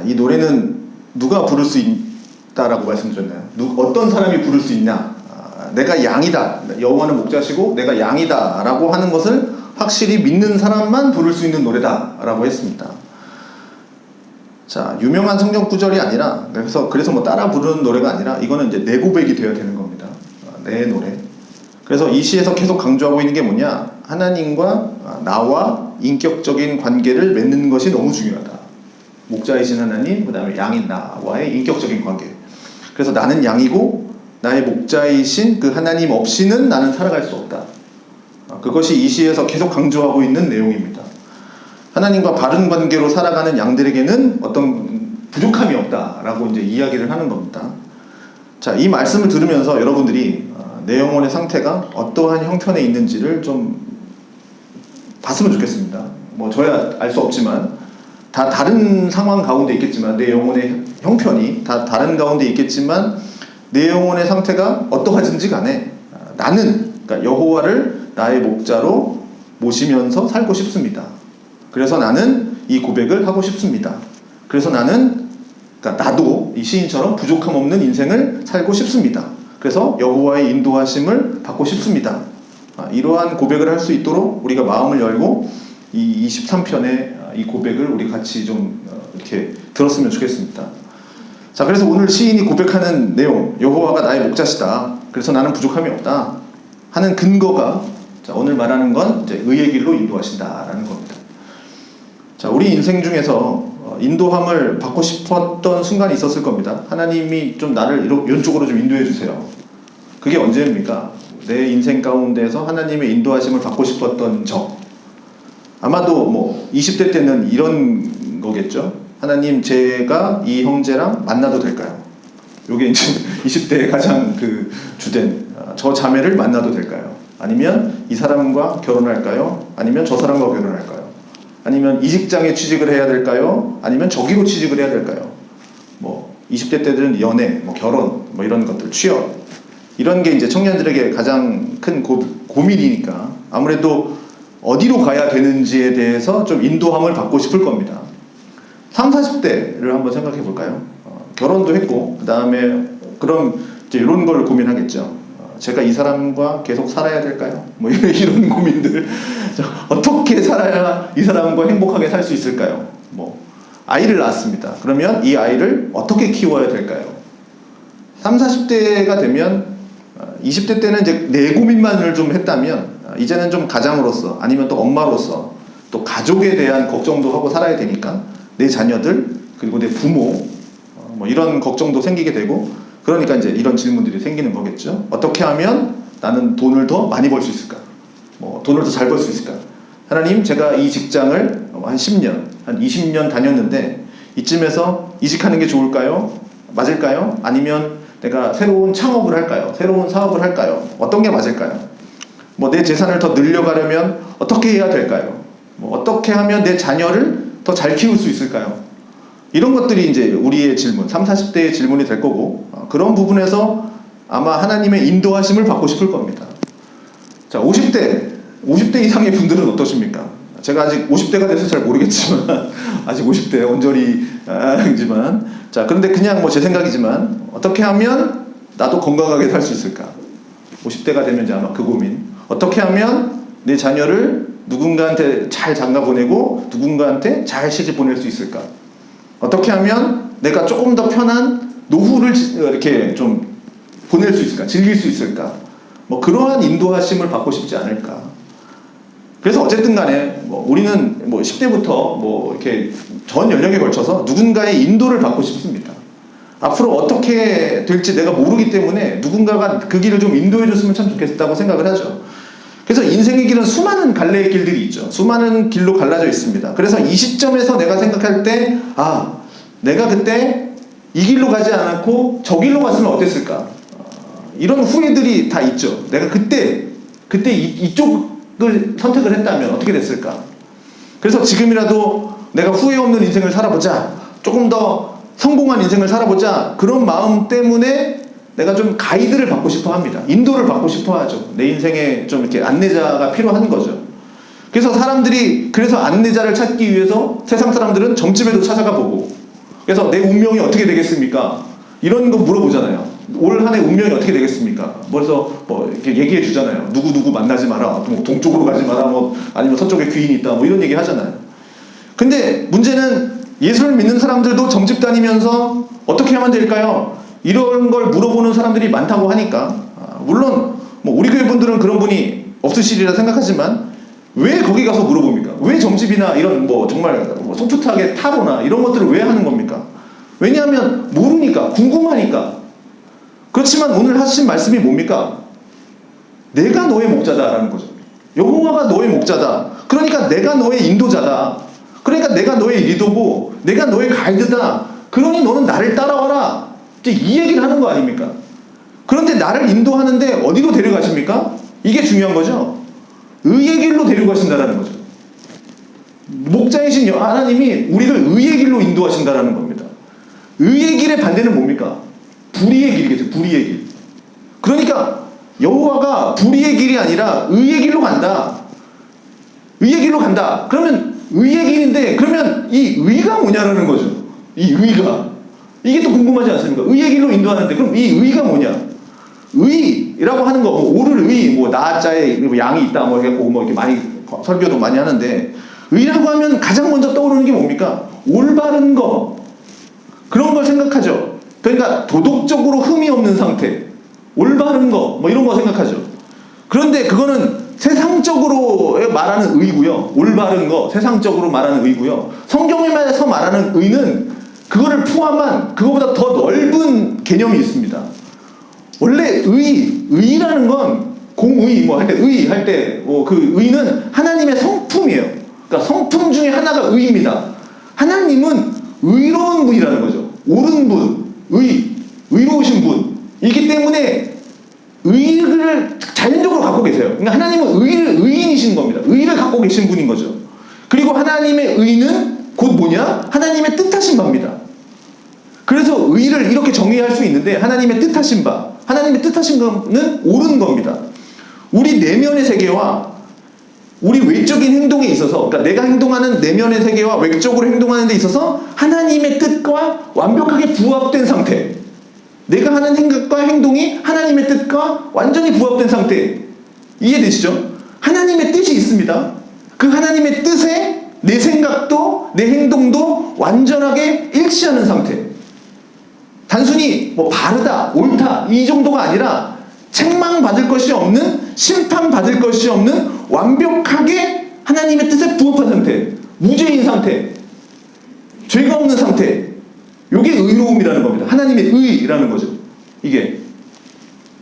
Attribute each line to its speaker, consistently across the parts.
Speaker 1: 자, 이 노래는 누가 부를 수 있다라고 말씀드렸나요? 어떤 사람이 부를 수 있냐? 내가 양이다. 여호와는 목자시고 내가 양이다 라고 하는 것을 확실히 믿는 사람만 부를 수 있는 노래다 라고 했습니다. 자, 유명한 성경 구절이 아니라 그래서 뭐 따라 부르는 노래가 아니라 이거는 이제 내 고백이 되어야 되는 겁니다. 내 노래. 그래서 이 시에서 계속 강조하고 있는 게 뭐냐? 하나님과 나와 인격적인 관계를 맺는 것이 너무 중요하다. 목자이신 하나님, 그 다음에 양인 나와의 인격적인 관계. 그래서 나는 양이고 나의 목자이신 그 하나님 없이는 나는 살아갈 수 없다. 그것이 이 시에서 계속 강조하고 있는 내용입니다. 하나님과 바른 관계로 살아가는 양들에게는 어떤 부족함이 없다라고 이제 이야기를 하는 겁니다. 자, 이 말씀을 들으면서 여러분들이 내 영혼의 상태가 어떠한 형편에 있는지를 좀 봤으면 좋겠습니다. 뭐 저야 알 수 없지만 다 다른 상황 가운데 있겠지만 내 영혼의 형편이 다 다른 가운데 있겠지만 내 영혼의 상태가 어떠하든지 간에 나는 그러니까 여호와를 나의 목자로 모시면서 살고 싶습니다. 그래서 나는 이 고백을 하고 싶습니다. 그래서 그러니까 나도 이 시인처럼 부족함 없는 인생을 살고 싶습니다. 그래서 여호와의 인도하심을 받고 싶습니다. 이러한 고백을 할 수 있도록 우리가 마음을 열고 이 23편의 이 고백을 우리 같이 좀 이렇게 들었으면 좋겠습니다. 자, 그래서 오늘 시인이 고백하는 내용, 여호와가 나의 목자시다. 그래서 나는 부족함이 없다 하는 근거가, 자, 오늘 말하는 건 이제 의의 길로 인도하신다라는 겁니다. 자, 우리 인생 중에서 인도함을 받고 싶었던 순간이 있었을 겁니다. 하나님이 좀 나를 이런 쪽으로 좀 인도해 주세요. 그게 언제입니까? 내 인생 가운데서 하나님의 인도하심을 받고 싶었던 적. 아마도 뭐 20대 때는 이런 거겠죠. 하나님, 제가 이 형제랑 만나도 될까요? 요게 이제 20대의 가장 그 주된, 저 자매를 만나도 될까요? 아니면 이 사람과 결혼할까요? 아니면 저 사람과 결혼할까요? 아니면 이 직장에 취직을 해야 될까요? 아니면 저기로 취직을 해야 될까요? 뭐 20대 때들은 연애, 뭐 결혼, 뭐 이런 것들, 취업, 이런 게 이제 청년들에게 가장 큰 고민이니까 아무래도 어디로 가야 되는지에 대해서 좀 인도함을 받고 싶을 겁니다. 30, 40대를 한번 생각해 볼까요? 결혼도 했고 그 다음에 그럼 이제 이런 걸 고민하겠죠. 제가 이 사람과 계속 살아야 될까요? 뭐 이런 고민들. 어떻게 살아야 이 사람과 행복하게 살 수 있을까요? 뭐 아이를 낳았습니다. 그러면 이 아이를 어떻게 키워야 될까요? 30, 40대가 되면 20대 때는 이제 내 고민만을 좀 했다면 이제는 좀 가장으로서 아니면 또 엄마로서 또 가족에 대한 걱정도 하고 살아야 되니까 내 자녀들 그리고 내 부모 뭐 이런 걱정도 생기게 되고 그러니까 이제 이런 질문들이 생기는 거겠죠. 어떻게 하면 나는 돈을 더 많이 벌 수 있을까? 뭐 돈을 더 잘 벌 수 있을까? 하나님, 제가 이 직장을 한 10년, 한 20년 다녔는데 이쯤에서 이직하는 게 좋을까요? 맞을까요? 아니면 내가 새로운 창업을 할까요? 새로운 사업을 할까요? 어떤 게 맞을까요? 뭐 내 재산을 더 늘려가려면 어떻게 해야 될까요? 뭐 어떻게 하면 내 자녀를 더 잘 키울 수 있을까요? 이런 것들이 이제 우리의 질문, 30, 40대의 질문이 될 거고 그런 부분에서 아마 하나님의 인도하심을 받고 싶을 겁니다. 자, 50대 이상의 분들은 어떠십니까? 제가 아직 50대가 돼서 잘 모르겠지만 아직 50대 언저리이지만 자, 그런데 그냥 뭐 제 생각이지만 어떻게 하면 나도 건강하게 살 수 있을까? 50대가 되면 이제 아마 그 고민. 어떻게 하면 내 자녀를 누군가한테 잘 장가 보내고 누군가한테 잘 시집 보낼 수 있을까? 어떻게 하면 내가 조금 더 편한 노후를 이렇게 좀 보낼 수 있을까? 즐길 수 있을까? 뭐 그러한 인도하심을 받고 싶지 않을까? 그래서 어쨌든 간에 뭐 우리는 뭐 10대부터 뭐 이렇게 전 연령에 걸쳐서 누군가의 인도를 받고 싶습니다. 앞으로 어떻게 될지 내가 모르기 때문에 누군가가 그 길을 좀 인도해 줬으면 참 좋겠다고 생각을 하죠. 그래서 인생의 길은 수많은 갈래의 길들이 있죠. 수많은 길로 갈라져 있습니다. 그래서 이 시점에서 내가 생각할 때 내가 그때 이 길로 가지 않고 저 길로 갔으면 어땠을까? 이런 후회들이 다 있죠. 내가 그때 이쪽을 선택을 했다면 어떻게 됐을까? 그래서 지금이라도 내가 후회 없는 인생을 살아보자. 조금 더 성공한 인생을 살아보자. 그런 마음 때문에 내가 좀 가이드를 받고 싶어 합니다. 인도를 받고 싶어 하죠. 내 인생에 좀 이렇게 안내자가 필요한 거죠. 그래서 사람들이 그래서 안내자를 찾기 위해서 세상 사람들은 점집에도 찾아가 보고 그래서 내 운명이 어떻게 되겠습니까? 이런 거 물어보잖아요. 올 한 해 운명이 어떻게 되겠습니까? 그래서 뭐 이렇게 얘기해 주잖아요. 누구 만나지 마라. 뭐 동쪽으로 가지 마라. 뭐 아니면 서쪽에 귀인이 있다. 뭐 이런 얘기 하잖아요. 근데 문제는 예수를 믿는 사람들도 점집 다니면서 어떻게 하면 될까요? 이런 걸 물어보는 사람들이 많다고 하니까 물론 뭐 우리 교회 분들은 그런 분이 없으시리라 생각하지만 왜 거기 가서 물어봅니까? 왜 점집이나 이런 뭐 정말 뭐 소프트하게 타로나 이런 것들을 왜 하는 겁니까? 왜냐하면 모르니까, 궁금하니까. 그렇지만 오늘 하신 말씀이 뭡니까? 내가 너의 목자다라는 거죠. 여호와가 너의 목자다. 그러니까 내가 너의 인도자다. 그러니까 내가 너의 리더고 내가 너의 가이드다. 그러니 너는 나를 따라와라. 이제 이 얘기를 하는 거 아닙니까? 그런데 나를 인도하는데 어디로 데려가십니까? 이게 중요한 거죠. 의의 길로 데려가신다라는 거죠. 목자이신 하나님이 우리를 의의 길로 인도하신다라는 겁니다. 의의 길의 반대는 뭡니까? 불의의 길이겠죠. 불의의 길. 그러니까 여호와가 불의의 길이 아니라 의의 길로 간다. 의의 길로 간다. 그러면 의의 길인데 그러면 이 의가 뭐냐라는 거죠. 이 의가. 이게 또 궁금하지 않습니까? 의의 길로 인도하는데 그럼 이 의가 뭐냐? 의라고 하는 거, 뭐 오를 의, 뭐 나자에 양이 있다, 뭐 이렇게 뭐 이렇게 많이 설교도 많이 하는데 의라고 하면 가장 먼저 떠오르는 게 뭡니까? 올바른 거 그런 걸 생각하죠. 그러니까 도덕적으로 흠이 없는 상태, 올바른 거, 뭐 이런 거 생각하죠. 그런데 그거는 세상적으로 말하는 의고요. 올바른 거, 세상적으로 말하는 의고요. 성경에서 말하는 의는 그거를 포함한 그거보다 더 넓은 개념이 있습니다. 원래 의라는 건 공의 뭐 할 때 할 때 그 의는 하나님의 성품이에요. 그러니까 성품 중에 하나가 의입니다. 하나님은 의로운 분이라는 거죠. 옳은 분, 의로우신 분이기 때문에 의를 자연적으로 갖고 계세요. 그러니까 하나님은 의인이신 겁니다. 의를 갖고 계신 분인 거죠. 그리고 하나님의 의는 곧 뭐냐? 하나님의 뜻하신 바입니다. 그래서 의를 이렇게 정의할 수 있는데 하나님의 뜻하신 바, 하나님의 뜻하신 거는 옳은 겁니다. 우리 내면의 세계와 우리 외적인 행동에 있어서, 그러니까 내가 행동하는 내면의 세계와 외적으로 행동하는 데 있어서 하나님의 뜻과 완벽하게 부합된 상태, 내가 하는 생각과 행동이 하나님의 뜻과 완전히 부합된 상태, 이해되시죠? 하나님의 뜻이 있습니다. 그 하나님의 뜻에 내 생각도 내 행동도 완전하게 일치하는 상태. 단순히 뭐 바르다, 옳다 이 정도가 아니라 책망받을 것이 없는, 심판받을 것이 없는 완벽하게 하나님의 뜻에 부합한 상태, 무죄인 상태, 죄가 없는 상태. 이게 의로움이라는 겁니다. 하나님의 의라는 거죠. 이게.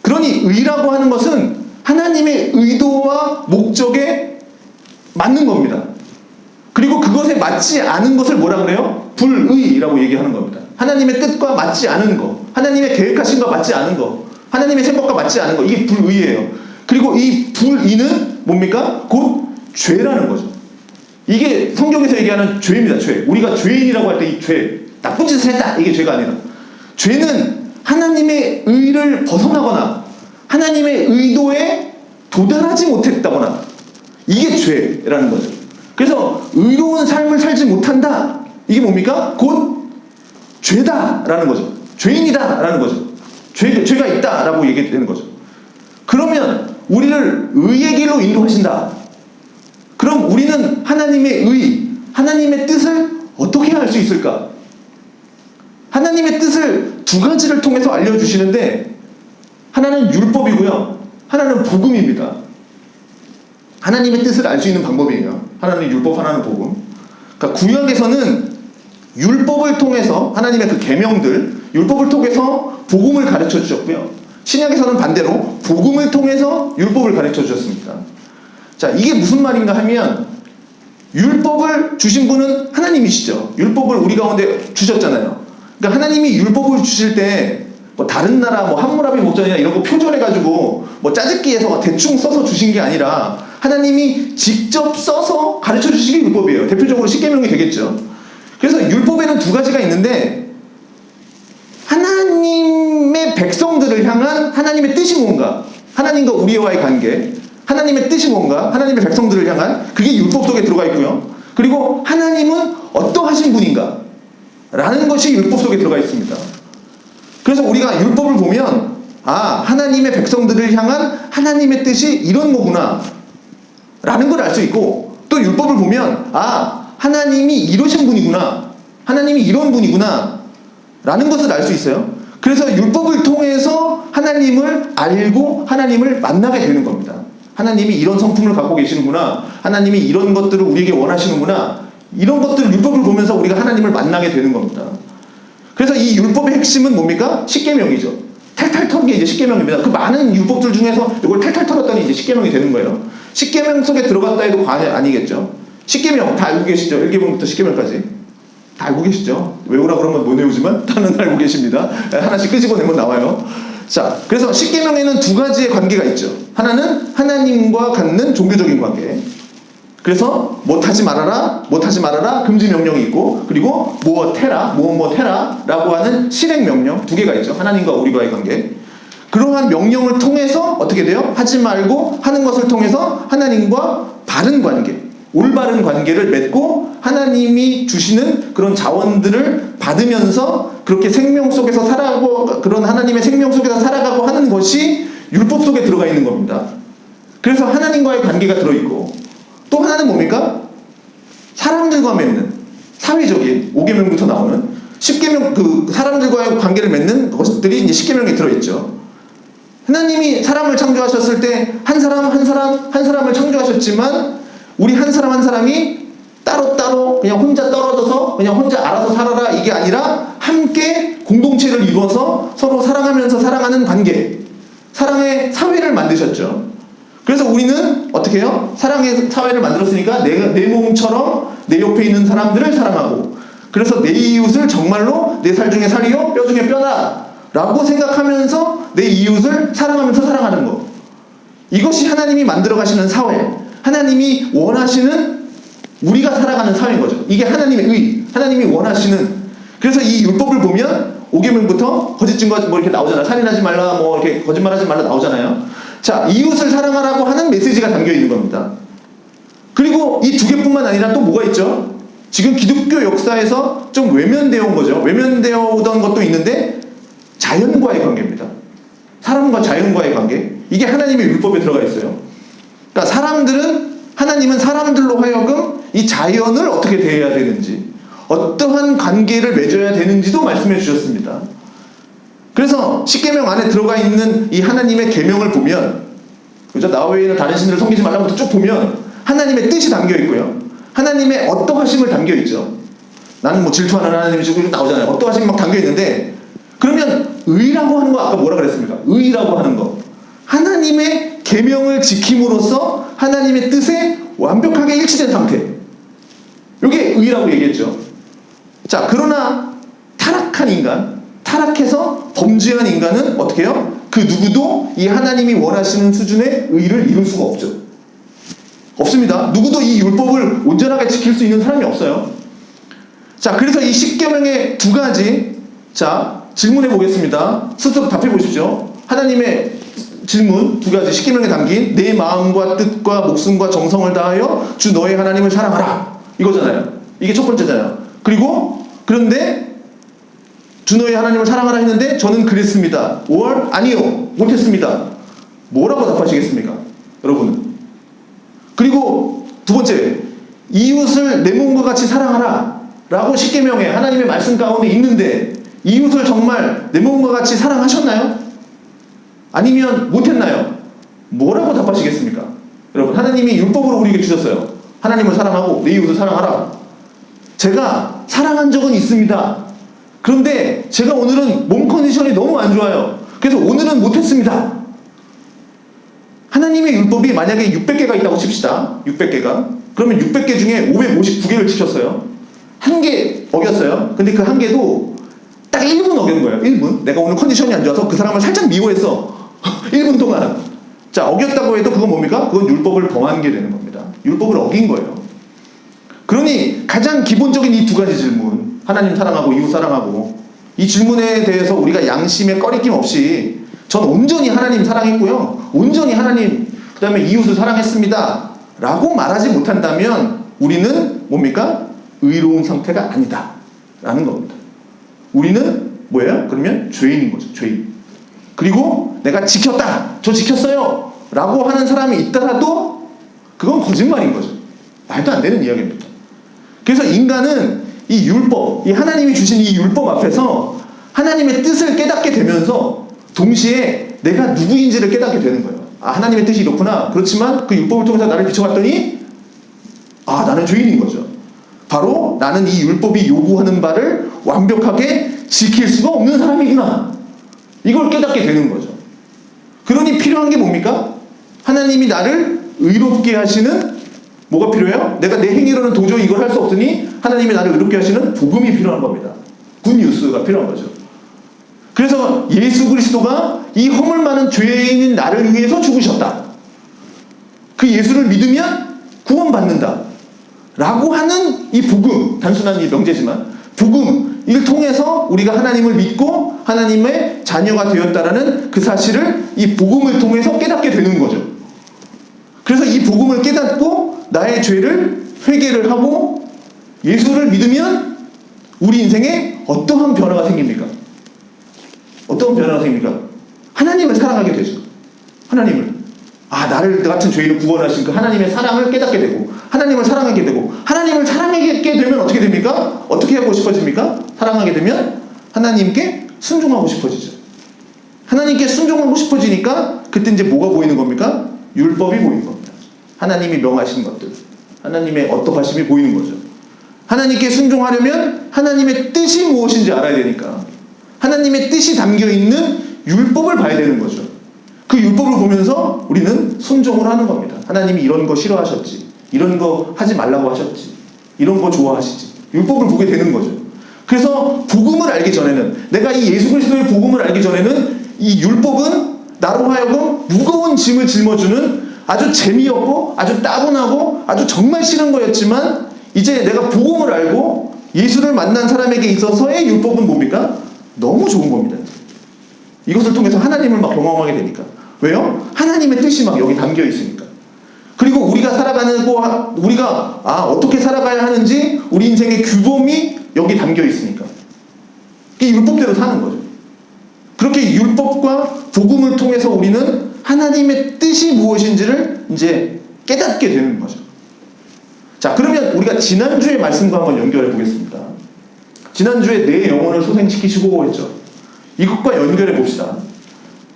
Speaker 1: 그러니 의라고 하는 것은 하나님의 의도와 목적에 맞는 겁니다. 그리고 그것에 맞지 않은 것을 뭐라 그래요? 불의라고 얘기하는 겁니다. 하나님의 뜻과 맞지 않은 거, 하나님의 계획하신 거 맞지 않은 거, 하나님의 생각과 맞지 않은 거, 이게 불의예요. 그리고 이 불의는 뭡니까? 곧 죄라는 거죠. 이게 성경에서 얘기하는 죄입니다. 죄. 우리가 죄인이라고 할 때 이 죄, 나쁜 짓을 했다, 이게 죄가 아니라, 죄는 하나님의 의를 벗어나거나 하나님의 의도에 도달하지 못했다거나, 이게 죄라는 거죠. 그래서 의로운 삶을 살지 못한다, 이게 뭡니까? 곧 죄다라는 거죠. 죄인이다라는 거죠. 죄가 있다라고 얘기되는 거죠. 그러면 우리를 의의 길로 인도하신다. 그럼 우리는 하나님의 의, 하나님의 뜻을 어떻게 할 수 있을까? 하나님의 뜻을 두 가지를 통해서 알려주시는데, 하나는 율법이고요, 하나는 복음입니다. 하나님의 뜻을 알 수 있는 방법이에요. 하나는 율법, 하나는 복음. 그러니까 구약에서는 율법을 통해서 하나님의 그 계명들, 율법을 통해서 복음을 가르쳐 주셨고요. 신약에서는 반대로 복음을 통해서 율법을 가르쳐 주셨습니다. 자, 이게 무슨 말인가 하면, 율법을 주신 분은 하나님이시죠. 율법을 우리 가운데 주셨잖아요. 그러니까 하나님이 율법을 주실 때 뭐 다른 나라 뭐 함무라비 목전이나 이런 거 표절해가지고 뭐 짜집기해서 대충 써서 주신 게 아니라 하나님이 직접 써서 가르쳐 주신 게 율법이에요. 대표적으로 십계명이 되겠죠. 그래서 율법에는 두 가지가 있는데, 하나님의 백성들을 향한 하나님의 뜻이 뭔가, 하나님과 우리와의 관계, 하나님의 뜻이 뭔가, 하나님의 백성들을 향한, 그게 율법 속에 들어가 있고요. 그리고 하나님은 어떠하신 분인가 라는 것이 율법 속에 들어가 있습니다. 그래서 우리가 율법을 보면 하나님의 백성들을 향한 하나님의 뜻이 이런 거구나 라는 걸 알 수 있고, 또 율법을 보면 하나님이 이러신 분이구나, 하나님이 이런 분이구나 라는 것을 알 수 있어요. 그래서 율법을 통해서 하나님을 알고 하나님을 만나게 되는 겁니다. 하나님이 이런 성품을 갖고 계시는구나, 하나님이 이런 것들을 우리에게 원하시는구나, 이런 것들을 율법을 보면서 우리가 하나님을 만나게 되는 겁니다. 그래서 이 율법의 핵심은 뭡니까? 십계명이죠. 탈탈 털은 게 이제 십계명입니다. 그 많은 율법들 중에서 이걸 탈탈 털었더니 이제 십계명이 되는 거예요. 십계명 속에 들어갔다 해도 과언이 아니겠죠. 십계명 다 알고 계시죠? 1계명부터 십계명까지 다 알고 계시죠? 외우라 그러면 못 외우지만 다는 알고 계십니다. 하나씩 끄집어내면 나와요. 자, 그래서 십계명에는 두 가지의 관계가 있죠. 하나는 하나님과 갖는 종교적인 관계. 그래서 못하지 말아라 금지 명령이 있고, 그리고 무엇 해라 라고 하는 실행 명령 두 개가 있죠. 하나님과 우리와의 관계. 그러한 명령을 통해서 어떻게 돼요? 하지 말고 하는 것을 통해서 하나님과 바른 관계, 올바른 관계를 맺고 하나님이 주시는 그런 자원들을 받으면서 그렇게 생명 속에서 살아가고, 그런 하나님의 생명 속에서 살아가고 하는 것이 율법 속에 들어가 있는 겁니다. 그래서 하나님과의 관계가 들어있고, 또 하나는 뭡니까? 사람들과 맺는 사회적인 5계명부터 나오는 10계명, 그 사람들과의 관계를 맺는 것들이 이제 10계명에 들어있죠. 하나님이 사람을 창조하셨을 때 한 사람을 창조하셨지만 우리 한 사람 한 사람이 따로따로 그냥 혼자 떨어져서 그냥 혼자 알아서 살아라 이게 아니라 함께 공동체를 이루어서 서로 사랑하면서 살아가는 관계, 사랑의 사회를 만드셨죠. 그래서 우리는 어떻게 해요? 사랑의 사회를 만들었으니까 내 몸처럼 내 옆에 있는 사람들을 사랑하고, 그래서 내 이웃을 정말로 내 살 중에 살이요 뼈 중에 뼈다 라고 생각하면서 내 이웃을 사랑하면서 살아가는 것, 이것이 하나님이 만들어 가시는 사회, 하나님이 원하시는 우리가 살아가는 사회인 거죠. 이게 하나님의 의, 하나님이 원하시는. 그래서 이 율법을 보면 5계명부터 거짓 증거 뭐 이렇게 나오잖아요. 살인하지 말라, 뭐 이렇게 거짓말하지 말라 나오잖아요. 자, 이웃을 사랑하라고 하는 메시지가 담겨 있는 겁니다. 그리고 이 두 개뿐만 아니라 또 뭐가 있죠? 지금 기독교 역사에서 좀 외면되어 온 거죠. 외면되어 오던 것도 있는데, 자연과의 관계입니다. 사람과 자연과의 관계. 이게 하나님의 율법에 들어가 있어요. 그러니까 하나님은 사람들로 하여금 이 자연을 어떻게 대해야 되는지, 어떠한 관계를 맺어야 되는지도 말씀해 주셨습니다. 그래서 십계명 안에 들어가 있는 이 하나님의 계명을 보면, 그죠? 나 외에는 다른 신들을 섬기지 말라부터 쭉 보면 하나님의 뜻이 담겨 있고요, 하나님의 어떠하심을 담겨 있죠. 나는 뭐 질투하는 하나님이 지금 나오잖아요. 어떠하심이 막 담겨 있는데, 그러면 의라고 하는 거 아까 뭐라 그랬습니까? 의라고 하는 거, 하나님의 계명을 지킴으로써 하나님의 뜻에 완벽하게 일치된 상태, 이게 의라고 얘기했죠. 자, 그러나 타락한 인간, 타락해서 범죄한 인간은 어떻게 해요? 그 누구도 이 하나님이 원하시는 수준의 의를 이룰 수가 없죠. 없습니다. 누구도 이 율법을 온전하게 지킬 수 있는 사람이 없어요. 자, 그래서 이 십계명의 두 가지, 자, 질문해 보겠습니다. 스스로 답해 보십시오. 하나님의 질문 두 가지, 십계명에 담긴 내 마음과 뜻과 목숨과 정성을 다하여 주 너의 하나님을 사랑하라, 이거잖아요. 이게 첫 번째잖아요. 그리고 그런데 주 너의 하나님을 사랑하라 했는데 저는 그랬습니다. 아니요, 못했습니다. 뭐라고 답하시겠습니까? 여러분은. 그리고 두 번째, 이웃을 내 몸과 같이 사랑하라 라고 십계명에 하나님의 말씀 가운데 있는데, 이웃을 정말 내 몸과 같이 사랑하셨나요? 아니면 못했나요? 뭐라고 답하시겠습니까? 여러분, 하나님이 율법으로 우리에게 주셨어요. 하나님을 사랑하고 내 이웃을 사랑하라. 제가 사랑한 적은 있습니다. 그런데 제가 오늘은 몸 컨디션이 너무 안 좋아요. 그래서 오늘은 못했습니다. 하나님의 율법이 만약에 600개가 있다고 칩시다. 600개가. 그러면 600개 중에 559개를 지켰어요. 한 개 어겼어요. 근데 그 한 개도 딱 1분 어긴 거예요. 1분. 내가 오늘 컨디션이 안 좋아서 그 사람을 살짝 미워했어. 1분 동안. 자, 어겼다고 해도 그건 뭡니까? 그건 율법을 범한 게 되는 겁니다. 율법을 어긴 거예요. 그러니 가장 기본적인 이 두 가지 질문, 하나님 사랑하고 이웃 사랑하고, 이 질문에 대해서 우리가 양심에 꺼리낌 없이 전 온전히 하나님 사랑했고요, 온전히 하나님 그 다음에 이웃을 사랑했습니다 라고 말하지 못한다면 우리는 뭡니까? 의로운 상태가 아니다 라는 겁니다. 우리는 뭐예요? 그러면 죄인인 거죠. 죄인. 그리고 내가 지켰다, 저 지켰어요 라고 하는 사람이 있더라도 그건 거짓말인 거죠. 말도 안 되는 이야기입니다. 그래서 인간은 이 율법, 이 하나님이 주신 이 율법 앞에서 하나님의 뜻을 깨닫게 되면서 동시에 내가 누구인지를 깨닫게 되는 거예요. 아, 하나님의 뜻이 이렇구나. 그렇지만 그 율법을 통해서 나를 비춰봤더니 아, 나는 죄인인 거죠. 바로 나는 이 율법이 요구하는 바를 완벽하게 지킬 수가 없는 사람이구나. 이걸 깨닫게 되는 거죠. 그러니 필요한 게 뭡니까? 하나님이 나를 의롭게 하시는 뭐가 필요해요? 내가 내 행위로는 도저히 이걸 할 수 없으니 하나님이 나를 의롭게 하시는 복음이 필요한 겁니다. 굿뉴스가 필요한 거죠. 그래서 예수 그리스도가 이 허물 많은 죄인인 나를 위해서 죽으셨다. 그 예수를 믿으면 구원받는다. 라고 하는 이 복음, 단순한 이 명제지만 복음, 이를 통해서 우리가 하나님을 믿고 하나님의 자녀가 되었다라는 그 사실을 이 복음을 통해서 깨닫게 되는 거죠. 그래서 이 복음을 깨닫고 나의 죄를 회개를 하고 예수를 믿으면 우리 인생에 어떠한 변화가 생깁니까? 어떤 변화가 생깁니까? 하나님을 사랑하게 되죠. 하나님을. 아, 나를 같은 죄인을 구원하신 그 하나님의 사랑을 깨닫게 되고 하나님을 사랑하게 되고 하나님을 사랑하게 되면 어떻게 됩니까? 어떻게 하고 싶어집니까? 사랑하게 되면 하나님께 순종하고 싶어지죠. 하나님께 순종하고 싶어지니까 그때 이제 뭐가 보이는 겁니까? 율법이 보이는 겁니다. 하나님이 명하신 것들, 하나님의 어떠하심이 보이는 거죠. 하나님께 순종하려면 하나님의 뜻이 무엇인지 알아야 되니까 하나님의 뜻이 담겨있는 율법을 봐야 되는 거죠. 그 율법을 보면서 우리는 순종을 하는 겁니다. 하나님이 이런 거 싫어하셨지, 이런 거 하지 말라고 하셨지, 이런 거 좋아하시지. 율법을 보게 되는 거죠. 그래서 복음을 알기 전에는, 내가 이 예수 그리스도의 복음을 알기 전에는 이 율법은 나로 하여금 무거운 짐을 짊어주는 아주 재미없고 아주 따분하고 아주 정말 싫은 거였지만 이제 내가 복음을 알고 예수를 만난 사람에게 있어서의 율법은 뭡니까? 너무 좋은 겁니다. 이것을 통해서 하나님을 막 경험하게 되니까. 왜요? 하나님의 뜻이 막 여기 담겨 있으니까. 그리고 우리가 살아가는 거, 우리가 어떻게 살아가야 하는지 우리 인생의 규범이 여기 담겨 있으니까. 이 율법대로 사는 거죠. 그렇게 율법과 복음을 통해서 우리는 하나님의 뜻이 무엇인지를 이제 깨닫게 되는 거죠. 자, 그러면 우리가 지난주의 말씀과 한번 연결해 보겠습니다. 지난주에 내 영혼을 소생시키시고 했죠. 이것과 연결해 봅시다.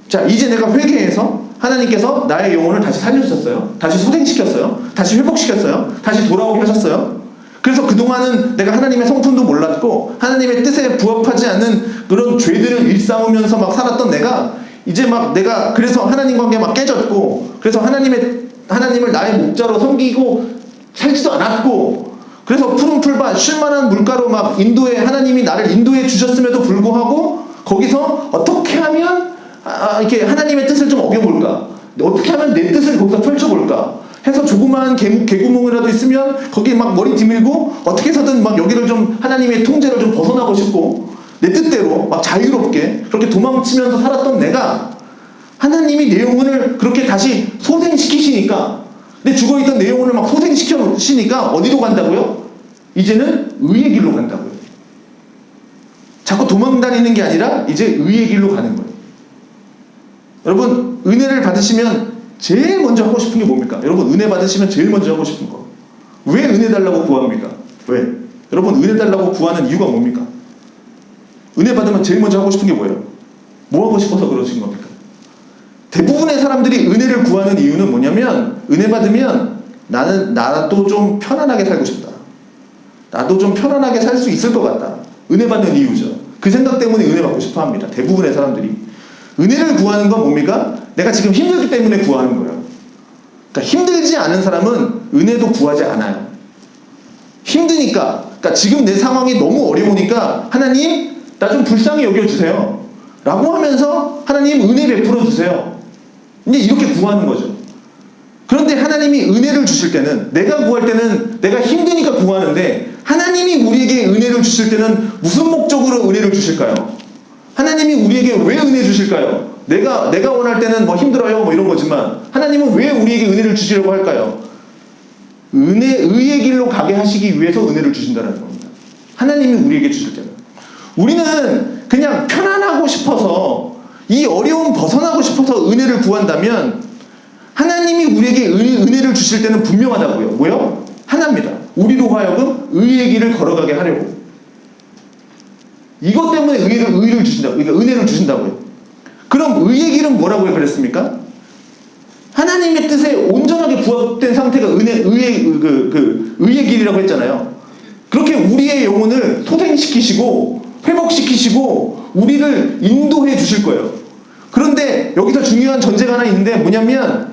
Speaker 1: 자, 이제 내가 회개해서 하나님께서 나의 영혼을 다시 살려주셨어요. 다시 소생시켰어요. 다시 회복시켰어요. 다시 돌아오게 하셨어요. 그래서 그동안은 내가 하나님의 성품도 몰랐고 하나님의 뜻에 부합하지 않는 그런 죄들을 일삼으면서 막 살았던 내가 이제 막 내가 그래서 하나님 관계 막 깨졌고 그래서 하나님을 나의 목자로 섬기고 살지도 않았고 그래서 푸른 풀밭 쉴만한 물가로 막 하나님이 나를 인도해 주셨음에도 불구하고 거기서 어떻게 하면 이렇게 하나님의 뜻을 좀 어겨볼까? 어떻게 하면 내 뜻을 거기서 펼쳐볼까? 해서 조그마한 개구멍이라도 있으면 거기에 막 머리 디밀고 어떻게 해서든 막 여기를 좀 하나님의 통제를 좀 벗어나고 싶고 내 뜻대로 막 자유롭게 그렇게 도망치면서 살았던 내가 하나님이 내 영혼을 그렇게 다시 소생시키시니까 내 죽어있던 내 영혼을 막 소생시키시니까 어디로 간다고요? 이제는 의의 길로 간다고요. 자꾸 도망다니는 게 아니라 이제 의의 길로 가는 거예요. 여러분, 은혜를 받으시면 제일 먼저 하고 싶은 게 뭡니까? 여러분, 은혜 받으시면 제일 먼저 하고 싶은 거. 왜 은혜 달라고 구합니까? 왜? 여러분, 은혜 달라고 구하는 이유가 뭡니까? 은혜 받으면 제일 먼저 하고 싶은 게 뭐예요? 뭐 하고 싶어서 그러신 겁니까? 대부분의 사람들이 은혜를 구하는 이유는 뭐냐면 은혜 받으면 나도 좀 편안하게 살고 싶다. 나도 좀 편안하게 살 수 있을 것 같다. 은혜 받는 이유죠. 그 생각 때문에 은혜 받고 싶어 합니다. 대부분의 사람들이. 은혜를 구하는 건 뭡니까? 내가 지금 힘들기 때문에 구하는 거예요. 그러니까 힘들지 않은 사람은 은혜도 구하지 않아요. 힘드니까, 그러니까 지금 내 상황이 너무 어려우니까 하나님, 나 좀 불쌍히 여겨주세요. 라고 하면서 하나님 은혜 베풀어 주세요. 이제 이렇게 구하는 거죠. 그런데 하나님이 은혜를 주실 때는, 내가 구할 때는 내가 힘드니까 구하는데 하나님이 우리에게 은혜를 주실 때는 무슨 목적으로 은혜를 주실까요? 하나님이 우리에게 왜 은혜 주실까요? 내가 원할 때는 뭐 힘들어요 뭐 이런 거지만 하나님은 왜 우리에게 은혜를 주시려고 할까요? 의의 길로 가게 하시기 위해서 은혜를 주신다는 겁니다. 하나님이 우리에게 주실 때는. 우리는 그냥 편안하고 싶어서, 이 어려움 벗어나고 싶어서 은혜를 구한다면 하나님이 우리에게 은혜를 주실 때는 분명하다고요. 뭐요? 하나입니다. 우리로 하여금 의의 길을 걸어가게 하려고. 이것 때문에 의를 주신다고, 그러니까 은혜를 주신다고요. 그럼 의의 길은 뭐라고 그랬습니까? 하나님의 뜻에 온전하게 부합된 상태가 의의 길이라고 했잖아요. 그렇게 우리의 영혼을 소생시키시고 회복시키시고 우리를 인도해 주실 거예요. 그런데 여기서 중요한 전제가 하나 있는데 뭐냐면,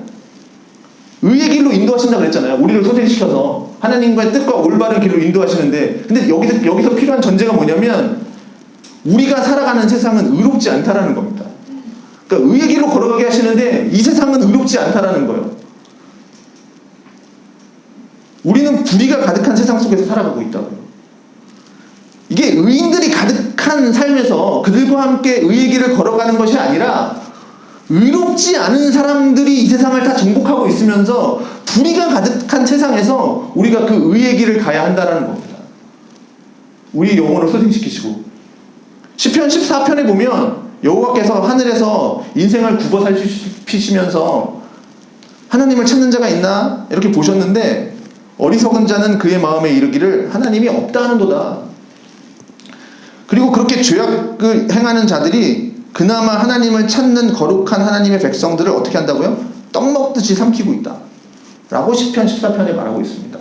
Speaker 1: 의의 길로 인도하신다고 그랬잖아요. 우리를 소생시켜서 하나님과의 뜻과 올바른 길로 인도하시는데, 근데 여기서 필요한 전제가 뭐냐면, 우리가 살아가는 세상은 의롭지 않다라는 겁니다. 그러니까 의의 길로 걸어가게 하시는데 이 세상은 의롭지 않다라는 거예요. 우리는 불의가 가득한 세상 속에서 살아가고 있다고요. 이게 의인들이 가득한 삶에서 그들과 함께 의의 길을 걸어가는 것이 아니라, 의롭지 않은 사람들이 이 세상을 다 정복하고 있으면서 불의가 가득한 세상에서 우리가 그 의의 길을 가야 한다는 겁니다. 우리 영혼을 소생시키시고, 시편 14편에 보면 여호와께서 하늘에서 인생을 굽어 살피시면서 하나님을 찾는 자가 있나? 이렇게 보셨는데, 어리석은 자는 그의 마음에 이르기를 하나님이 없다 하는도다. 그리고 그렇게 죄악을 행하는 자들이 그나마 하나님을 찾는 거룩한 하나님의 백성들을 어떻게 한다고요? 떡 먹듯이 삼키고 있다 라고 시편 14편에 말하고 있습니다.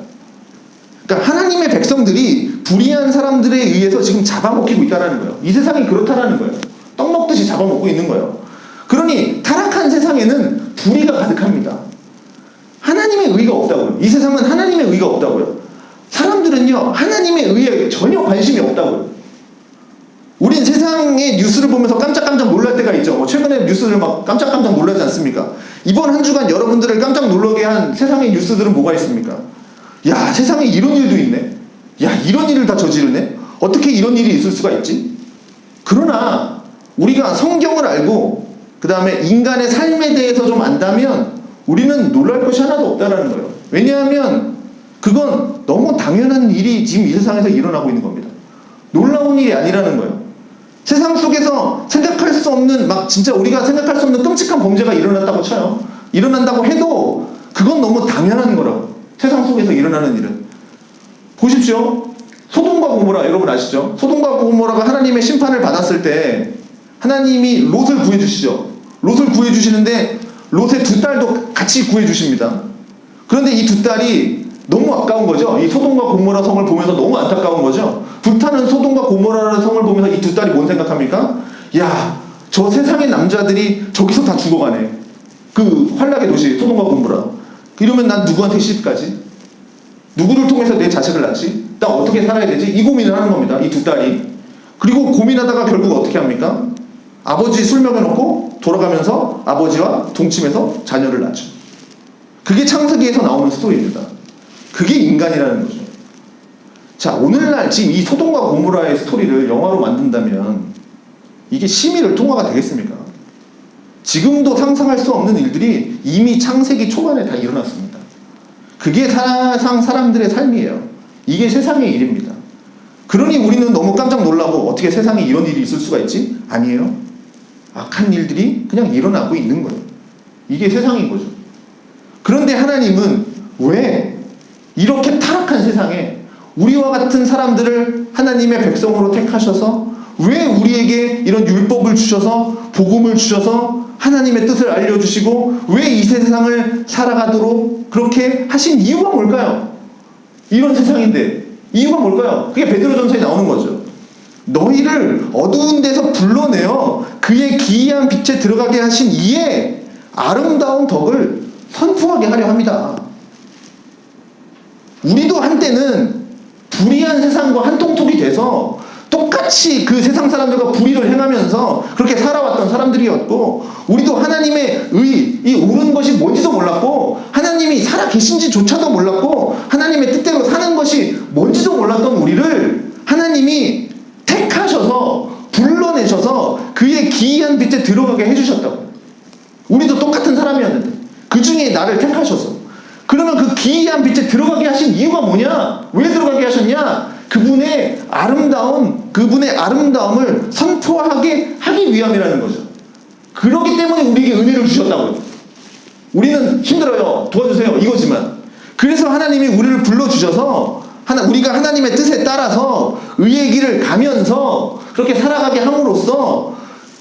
Speaker 1: 그러니까 하나님의 백성들이 불의한 사람들에 의해서 지금 잡아먹히고 있다는 거예요. 이 세상이 그렇다라는 거예요. 떡 먹듯이 잡아먹고 있는 거예요. 그러니 타락한 세상에는 불의가 가득합니다. 하나님의 의가 없다고요. 이 세상은 하나님의 의가 없다고요. 사람들은요, 하나님의 의에 전혀 관심이 없다고요. 우린 세상의 뉴스를 보면서 깜짝깜짝 놀랄 때가 있죠. 최근에 뉴스를 막 깜짝깜짝 놀라지 않습니까? 이번 한 주간 여러분들을 깜짝 놀라게 한 세상의 뉴스들은 뭐가 있습니까? 야, 세상에 이런 일도 있네. 야, 이런 일을 다 저지르네. 어떻게 이런 일이 있을 수가 있지? 그러나 우리가 성경을 알고 그 다음에 인간의 삶에 대해서 좀 안다면 우리는 놀랄 것이 하나도 없다는 거예요. 왜냐하면 그건 너무 당연한 일이 지금 이 세상에서 일어나고 있는 겁니다. 놀라운 일이 아니라는 거예요. 세상 속에서 생각할 수 없는, 막 진짜 우리가 생각할 수 없는 끔찍한 범죄가 일어났다고 쳐요. 일어난다고 해도 그건 너무 당연한 거라고. 세상 속에서 일어나는 일은. 보십시오. 소돔과 고모라, 여러분 아시죠? 소돔과 고모라가 하나님의 심판을 받았을 때 하나님이 롯을 구해주시죠. 롯을 구해주시는데 롯의 두 딸도 같이 구해주십니다. 그런데 이 두 딸이 너무 아까운 거죠. 이 소돔과 고모라 성을 보면서 너무 안타까운 거죠. 불타는 소돔과 고모라라는 성을 보면서 이 두 딸이 뭔 생각합니까? 야, 저 세상의 남자들이 저기서 다 죽어가네. 그 환락의 도시 소돔과 고모라. 이러면 난 누구한테 시집가지? 누구를 통해서 내 자식을 낳지? 나 어떻게 살아야 되지? 이 고민을 하는 겁니다. 이 두 딸이. 그리고 고민하다가 결국 어떻게 합니까? 아버지 술 먹여놓고 돌아가면서 아버지와 동침해서 자녀를 낳죠. 그게 창세기에서 나오는 스토리입니다. 그게 인간이라는 거죠. 자, 오늘날 지금 이 소돔과 고모라의 스토리를 영화로 만든다면 이게 심의를 통과가 되겠습니까? 지금도 상상할 수 없는 일들이 이미 창세기 초반에 다 일어났습니다. 그게 세상 사람들의 삶이에요. 이게 세상의 일입니다. 그러니 우리는 너무 깜짝 놀라고 어떻게 세상에 이런 일이 있을 수가 있지? 아니에요. 악한 일들이 그냥 일어나고 있는 거예요. 이게 세상인 거죠. 그런데 하나님은 왜 이렇게 타락한 세상에 우리와 같은 사람들을 하나님의 백성으로 택하셔서 왜 우리에게 이런 율법을 주셔서 복음을 주셔서 하나님의 뜻을 알려주시고 왜 이 세상을 살아가도록 그렇게 하신 이유가 뭘까요? 이런 세상인데 이유가 뭘까요? 그게 베드로전서에 나오는 거죠. 너희를 어두운 데서 불러내어 그의 기이한 빛에 들어가게 하신 이의 아름다운 덕을 선포하게 하려 합니다. 우리도 한때는 불의한 세상과 한통속이 돼서 똑같이 그 세상 사람들과 불의를 행하면서 그렇게 살아왔던 사람들이었고, 우리도 하나님의 이 옳은 것이 뭔지도 몰랐고 하나님이 살아 계신지조차도 몰랐고 하나님의 뜻대로 사는 것이 뭔지도 몰랐던 우리를 하나님이 택하셔서 불러내셔서 그의 기이한 빛에 들어가게 해주셨다고. 우리도 똑같은 사람이었는데 그 중에 나를 택하셔서, 그러면 그 기이한 빛에 들어가게 하신 이유가 뭐냐? 왜 들어가게 하셨냐? 그분의 아름다움을 선포하게 하기 위함이라는 거죠. 그렇기 때문에 우리에게 은혜를 주셨다고요. 우리는 힘들어요. 도와주세요. 이거지만. 그래서 하나님이 우리를 불러주셔서 우리가 하나님의 뜻에 따라서 의의 길을 가면서 그렇게 살아가게 함으로써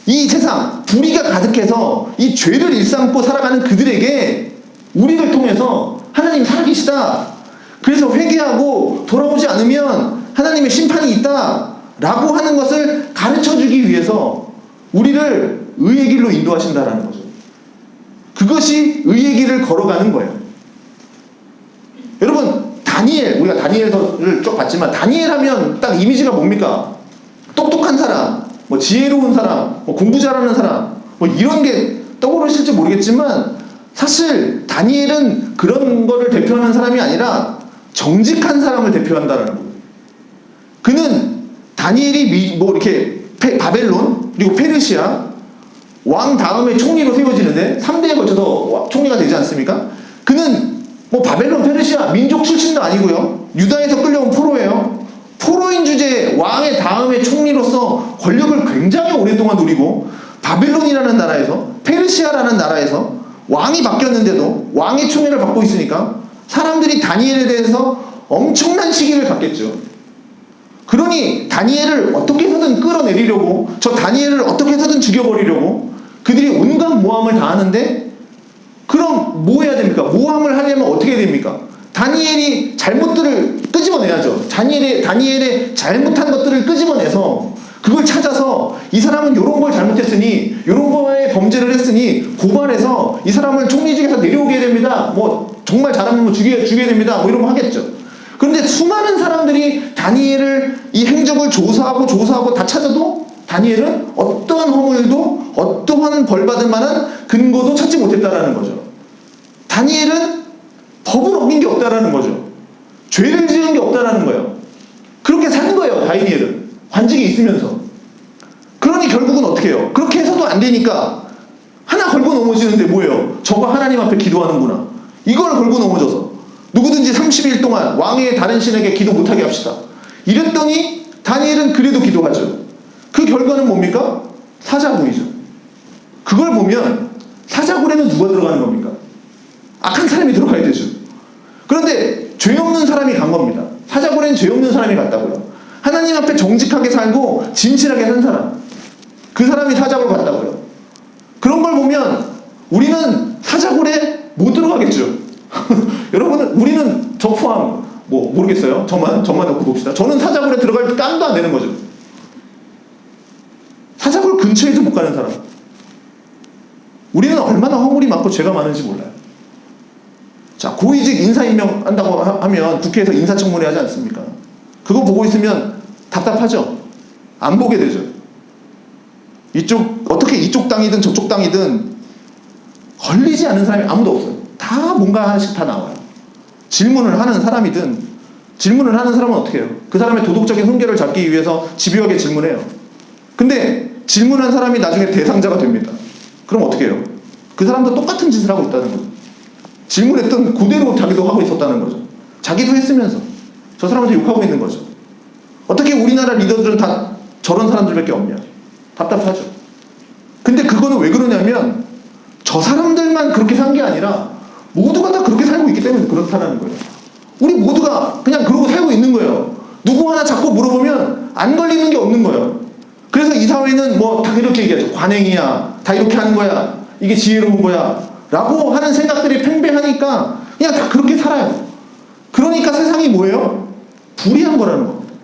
Speaker 1: 이 세상 불의가 가득해서 이 죄를 일삼고 살아가는 그들에게 우리를 통해서 하나님이 살아계시다. 그래서 회개하고 돌아오지 않으면 하나님의 심판이 있다 라고 하는 것을 가르쳐주기 위해서 우리를 의의 길로 인도하신다라는 거죠. 그것이 의의 길을 걸어가는 거예요. 여러분, 우리가 다니엘서를 쭉 봤지만 다니엘 하면 딱 이미지가 뭡니까? 똑똑한 사람, 뭐 지혜로운 사람, 뭐 공부 잘하는 사람, 뭐 이런 게 떠오르실지 모르겠지만 사실 다니엘은 그런 거를 대표하는 사람이 아니라 정직한 사람을 대표한다는 거예요. 그는 다니엘이 뭐 이렇게 바벨론 그리고 페르시아 왕 다음에 총리로 세워지는데 3대에 걸쳐서 총리가 되지 않습니까? 그는 뭐 바벨론 페르시아 민족 출신도 아니고요. 유다에서 끌려온 포로예요. 포로인 주제에 왕의 다음에 총리로서 권력을 굉장히 오랫동안 누리고 바벨론이라는 나라에서 페르시아라는 나라에서 왕이 바뀌었는데도 왕의 총애를 받고 있으니까 사람들이 다니엘에 대해서 엄청난 시기를 갖겠죠. 그러니 다니엘을 어떻게 해서든 끌어내리려고 저 다니엘을 어떻게 해서든 죽여버리려고 그들이 온갖 모함을 다 하는데 그럼 뭐 해야 됩니까? 모함을 하려면 어떻게 해야 됩니까? 다니엘이 잘못들을 끄집어내야죠. 다니엘의 잘못한 것들을 끄집어내서 그걸 찾아서 이 사람은 이런 걸 잘못했으니 이런 거에 범죄를 했으니 고발해서 이 사람을 총리직에서 내려오게 해야 됩니다. 뭐 정말 잘하면 뭐 죽여야 됩니다. 뭐 이런 거 하겠죠. 그런데 수많은 사람들이 다니엘을 이 행적을 조사하고 다 찾아도 다니엘은 어떠한 허물도 어떠한 벌받을 만한 근거도 찾지 못했다라는 거죠. 다니엘은 법을 어긴 게 없다라는 거죠. 죄를 지은 게 없다라는 거예요. 그렇게 산 거예요. 다니엘은 관직에 있으면서. 그러니 결국은 어떻게 해요? 그렇게 해서도 안 되니까 하나 걸고 넘어지는데 뭐예요? 저거 하나님 앞에 기도하는구나. 이걸 걸고 넘어져서 누구든지 30일 동안 왕의 다른 신에게 기도 못하게 합시다. 이랬더니 다니엘은 그래도 기도하죠. 그 결과는 뭡니까? 사자굴이죠. 그걸 보면 사자굴에는 누가 들어가는 겁니까? 악한 사람이 들어가야 되죠. 그런데 죄 없는 사람이 간 겁니다. 사자굴에는 죄 없는 사람이 갔다고요. 하나님 앞에 정직하게 살고 진실하게 산 사람, 그 사람이 사자굴 갔다고요. 그런 걸 보면 우리는 사자굴에 못 들어가겠죠. 여러분은 우리는 저 포함 뭐 모르겠어요. 저만 놓고 봅시다. 저는 사자굴에 들어갈 깜도 안 되는 거죠. 사자굴 근처에도 못 가는 사람. 우리는 얼마나 허물이 많고 죄가 많은지 몰라요. 자, 고위직 인사 임명한다고 하면 국회에서 인사청문회 하지 않습니까? 그거 보고 있으면 답답하죠. 안 보게 되죠. 어떻게 이쪽 당이든 저쪽 당이든 걸리지 않는 사람이 아무도 없어요. 다 뭔가 하나씩 다 나와요. 질문을 하는 사람이든 질문을 하는 사람은 어떻게 해요? 그 사람의 도덕적인 훈계를 잡기 위해서 집요하게 질문해요. 근데 질문한 사람이 나중에 대상자가 됩니다. 그럼 어떻게 해요? 그 사람도 똑같은 짓을 하고 있다는 거죠. 질문했던 그대로 자기도 하고 있었다는 거죠. 자기도 했으면서 저 사람한테 욕하고 있는 거죠. 어떻게 우리나라 리더들은 다 저런 사람들밖에 없냐? 답답하죠. 근데 그거는 왜 그러냐면 저 사람들만 그렇게 산 게 아니라 모두가 다 그렇게 살고 있기 때문에 그렇다는 거예요. 우리 모두가 그냥 그러고 살고 있는 거예요. 누구 하나 자꾸 물어보면 안 걸리는 게 없는 거예요. 그래서 이 사회는 뭐 다 이렇게 얘기하죠. 관행이야. 다 이렇게 하는 거야. 이게 지혜로운 거야. 라고 하는 생각들이 팽배하니까 그냥 다 그렇게 살아요. 그러니까 세상이 뭐예요? 불의한 거라는 겁니다.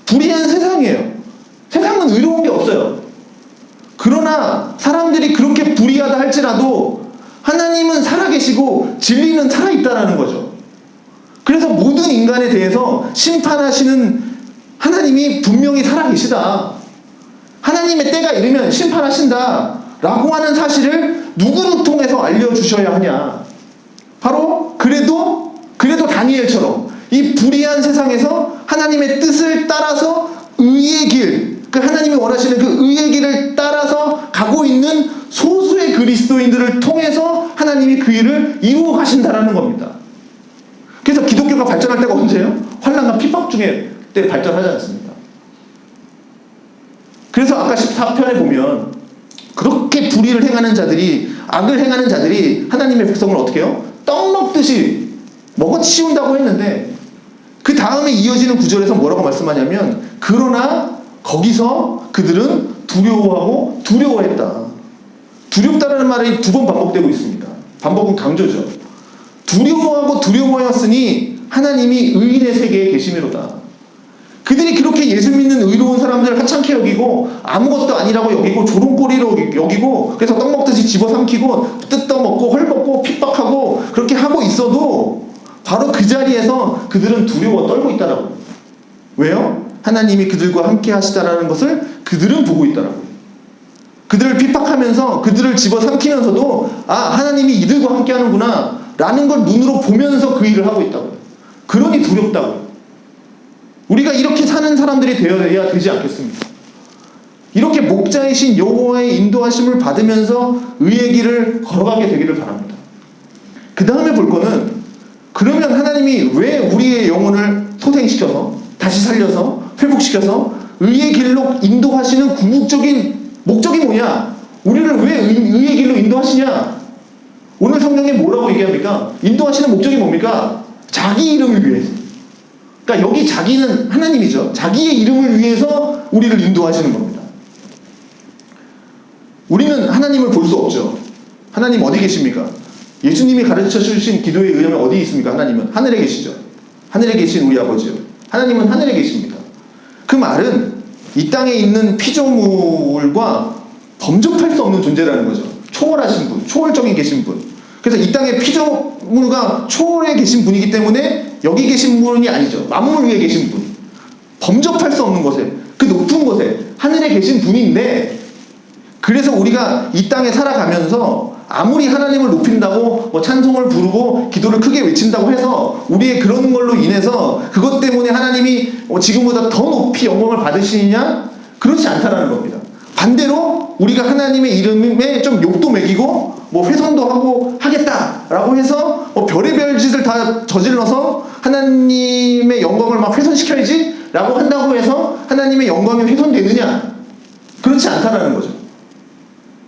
Speaker 1: 불의한 세상이에요. 세상은 의로운 게 없어요. 그러나 사람들이 그렇게 불의하다 할지라도 하나님은 살아계시고 진리는 살아있다라는 거죠. 그래서 모든 인간에 대해서 심판하시는 하나님이 분명히 살아계시다. 하나님의 때가 이르면 심판하신다 라고 하는 사실을 누구를 통해서 알려주셔야 하냐. 바로 그래도 다니엘처럼 이 불의한 세상에서 하나님의 뜻을 따라서 의의 길, 그 하나님이 원하시는 그 의의 길을 따라서 가고 있는 소수의 그리스도인들을 통해서 하나님이 그 일을 이루어 가신다라는 겁니다. 그래서 기독교가 발전할 때가 언제예요? 환난과 핍박 중에 때 발전하지 않습니까? 그래서 아까 14편에 보면 그렇게 불의를 행하는 자들이, 악을 행하는 자들이 하나님의 백성을 어떻게 해요? 떡 먹듯이 먹어치운다고 했는데, 그 다음에 이어지는 구절에서 뭐라고 말씀하냐면, 그러나 거기서 그들은 두려워하고 두려워했다. 두렵다라는 말이 두 번 반복되고 있습니다. 반복은 강조죠. 두려워하고 두려워하였으니 하나님이 의인의 세계에 계심이로다. 그들이 그렇게 예수 믿는 의로운 사람들을 하찮게 여기고 아무것도 아니라고 여기고 조롱거리로 여기고, 그래서 떡 먹듯이 집어삼키고 뜯어먹고 헐벗고 핍박하고 그렇게 하고 있어도 바로 그 자리에서 그들은 두려워 떨고 있다라고. 왜요? 하나님이 그들과 함께 하시다라는 것을 그들은 보고 있다라고. 그들을 핍박하면서 그들을 집어삼키면서도 하나님이 이들과 함께 하는구나 라는 걸 눈으로 보면서 그 일을 하고 있다고요. 그러니 두렵다고요. 우리가 이렇게 사는 사람들이 되어야 되지 않겠습니까? 이렇게 목자이신 여호와의 인도하심을 받으면서 의의 길을 걸어가게 되기를 바랍니다. 그 다음에 볼 거는, 그러면 하나님이 왜 우리의 영혼을 소생시켜서 다시 살려서 회복시켜서 의의 길로 인도하시는 궁극적인 목적이 뭐냐? 우리를 왜 의의 길로 인도하시냐? 오늘 성경에 뭐라고 얘기합니까? 인도하시는 목적이 뭡니까? 자기 이름을 위해서. 그러니까 여기 자기는 하나님이죠. 자기의 이름을 위해서 우리를 인도하시는 겁니다. 우리는 하나님을 볼 수 없죠. 하나님 어디 계십니까? 예수님이 가르쳐 주신 기도에 의하면 어디 있습니까? 하나님은 하늘에 계시죠. 하늘에 계신 우리 아버지요. 하나님은 하늘에 계십니다. 그 말은 이 땅에 있는 피조물과 범접할 수 없는 존재라는 거죠. 초월하신 분, 초월적인 계신 분. 그래서 이 땅의 피조물과 초월에 계신 분이기 때문에 여기 계신 분이 아니죠. 만물 위에 계신 분. 범접할 수 없는 곳에, 그 높은 곳에 하늘에 계신 분인데, 그래서 우리가 이 땅에 살아가면서 아무리 하나님을 높인다고 뭐 찬송을 부르고 기도를 크게 외친다고 해서 우리의 그런 걸로 인해서 그것 때문에 하나님이 지금보다 더 높이 영광을 받으시느냐? 그렇지 않다라는 겁니다. 반대로 우리가 하나님의 이름에 좀 욕도 매기고 뭐 훼손도 하고 하겠다라고 해서 뭐 별의별 짓을 다 저질러서 하나님의 영광을 막 훼손시켜야지 라고 한다고 해서 하나님의 영광이 훼손되느냐? 그렇지 않다라는 거죠.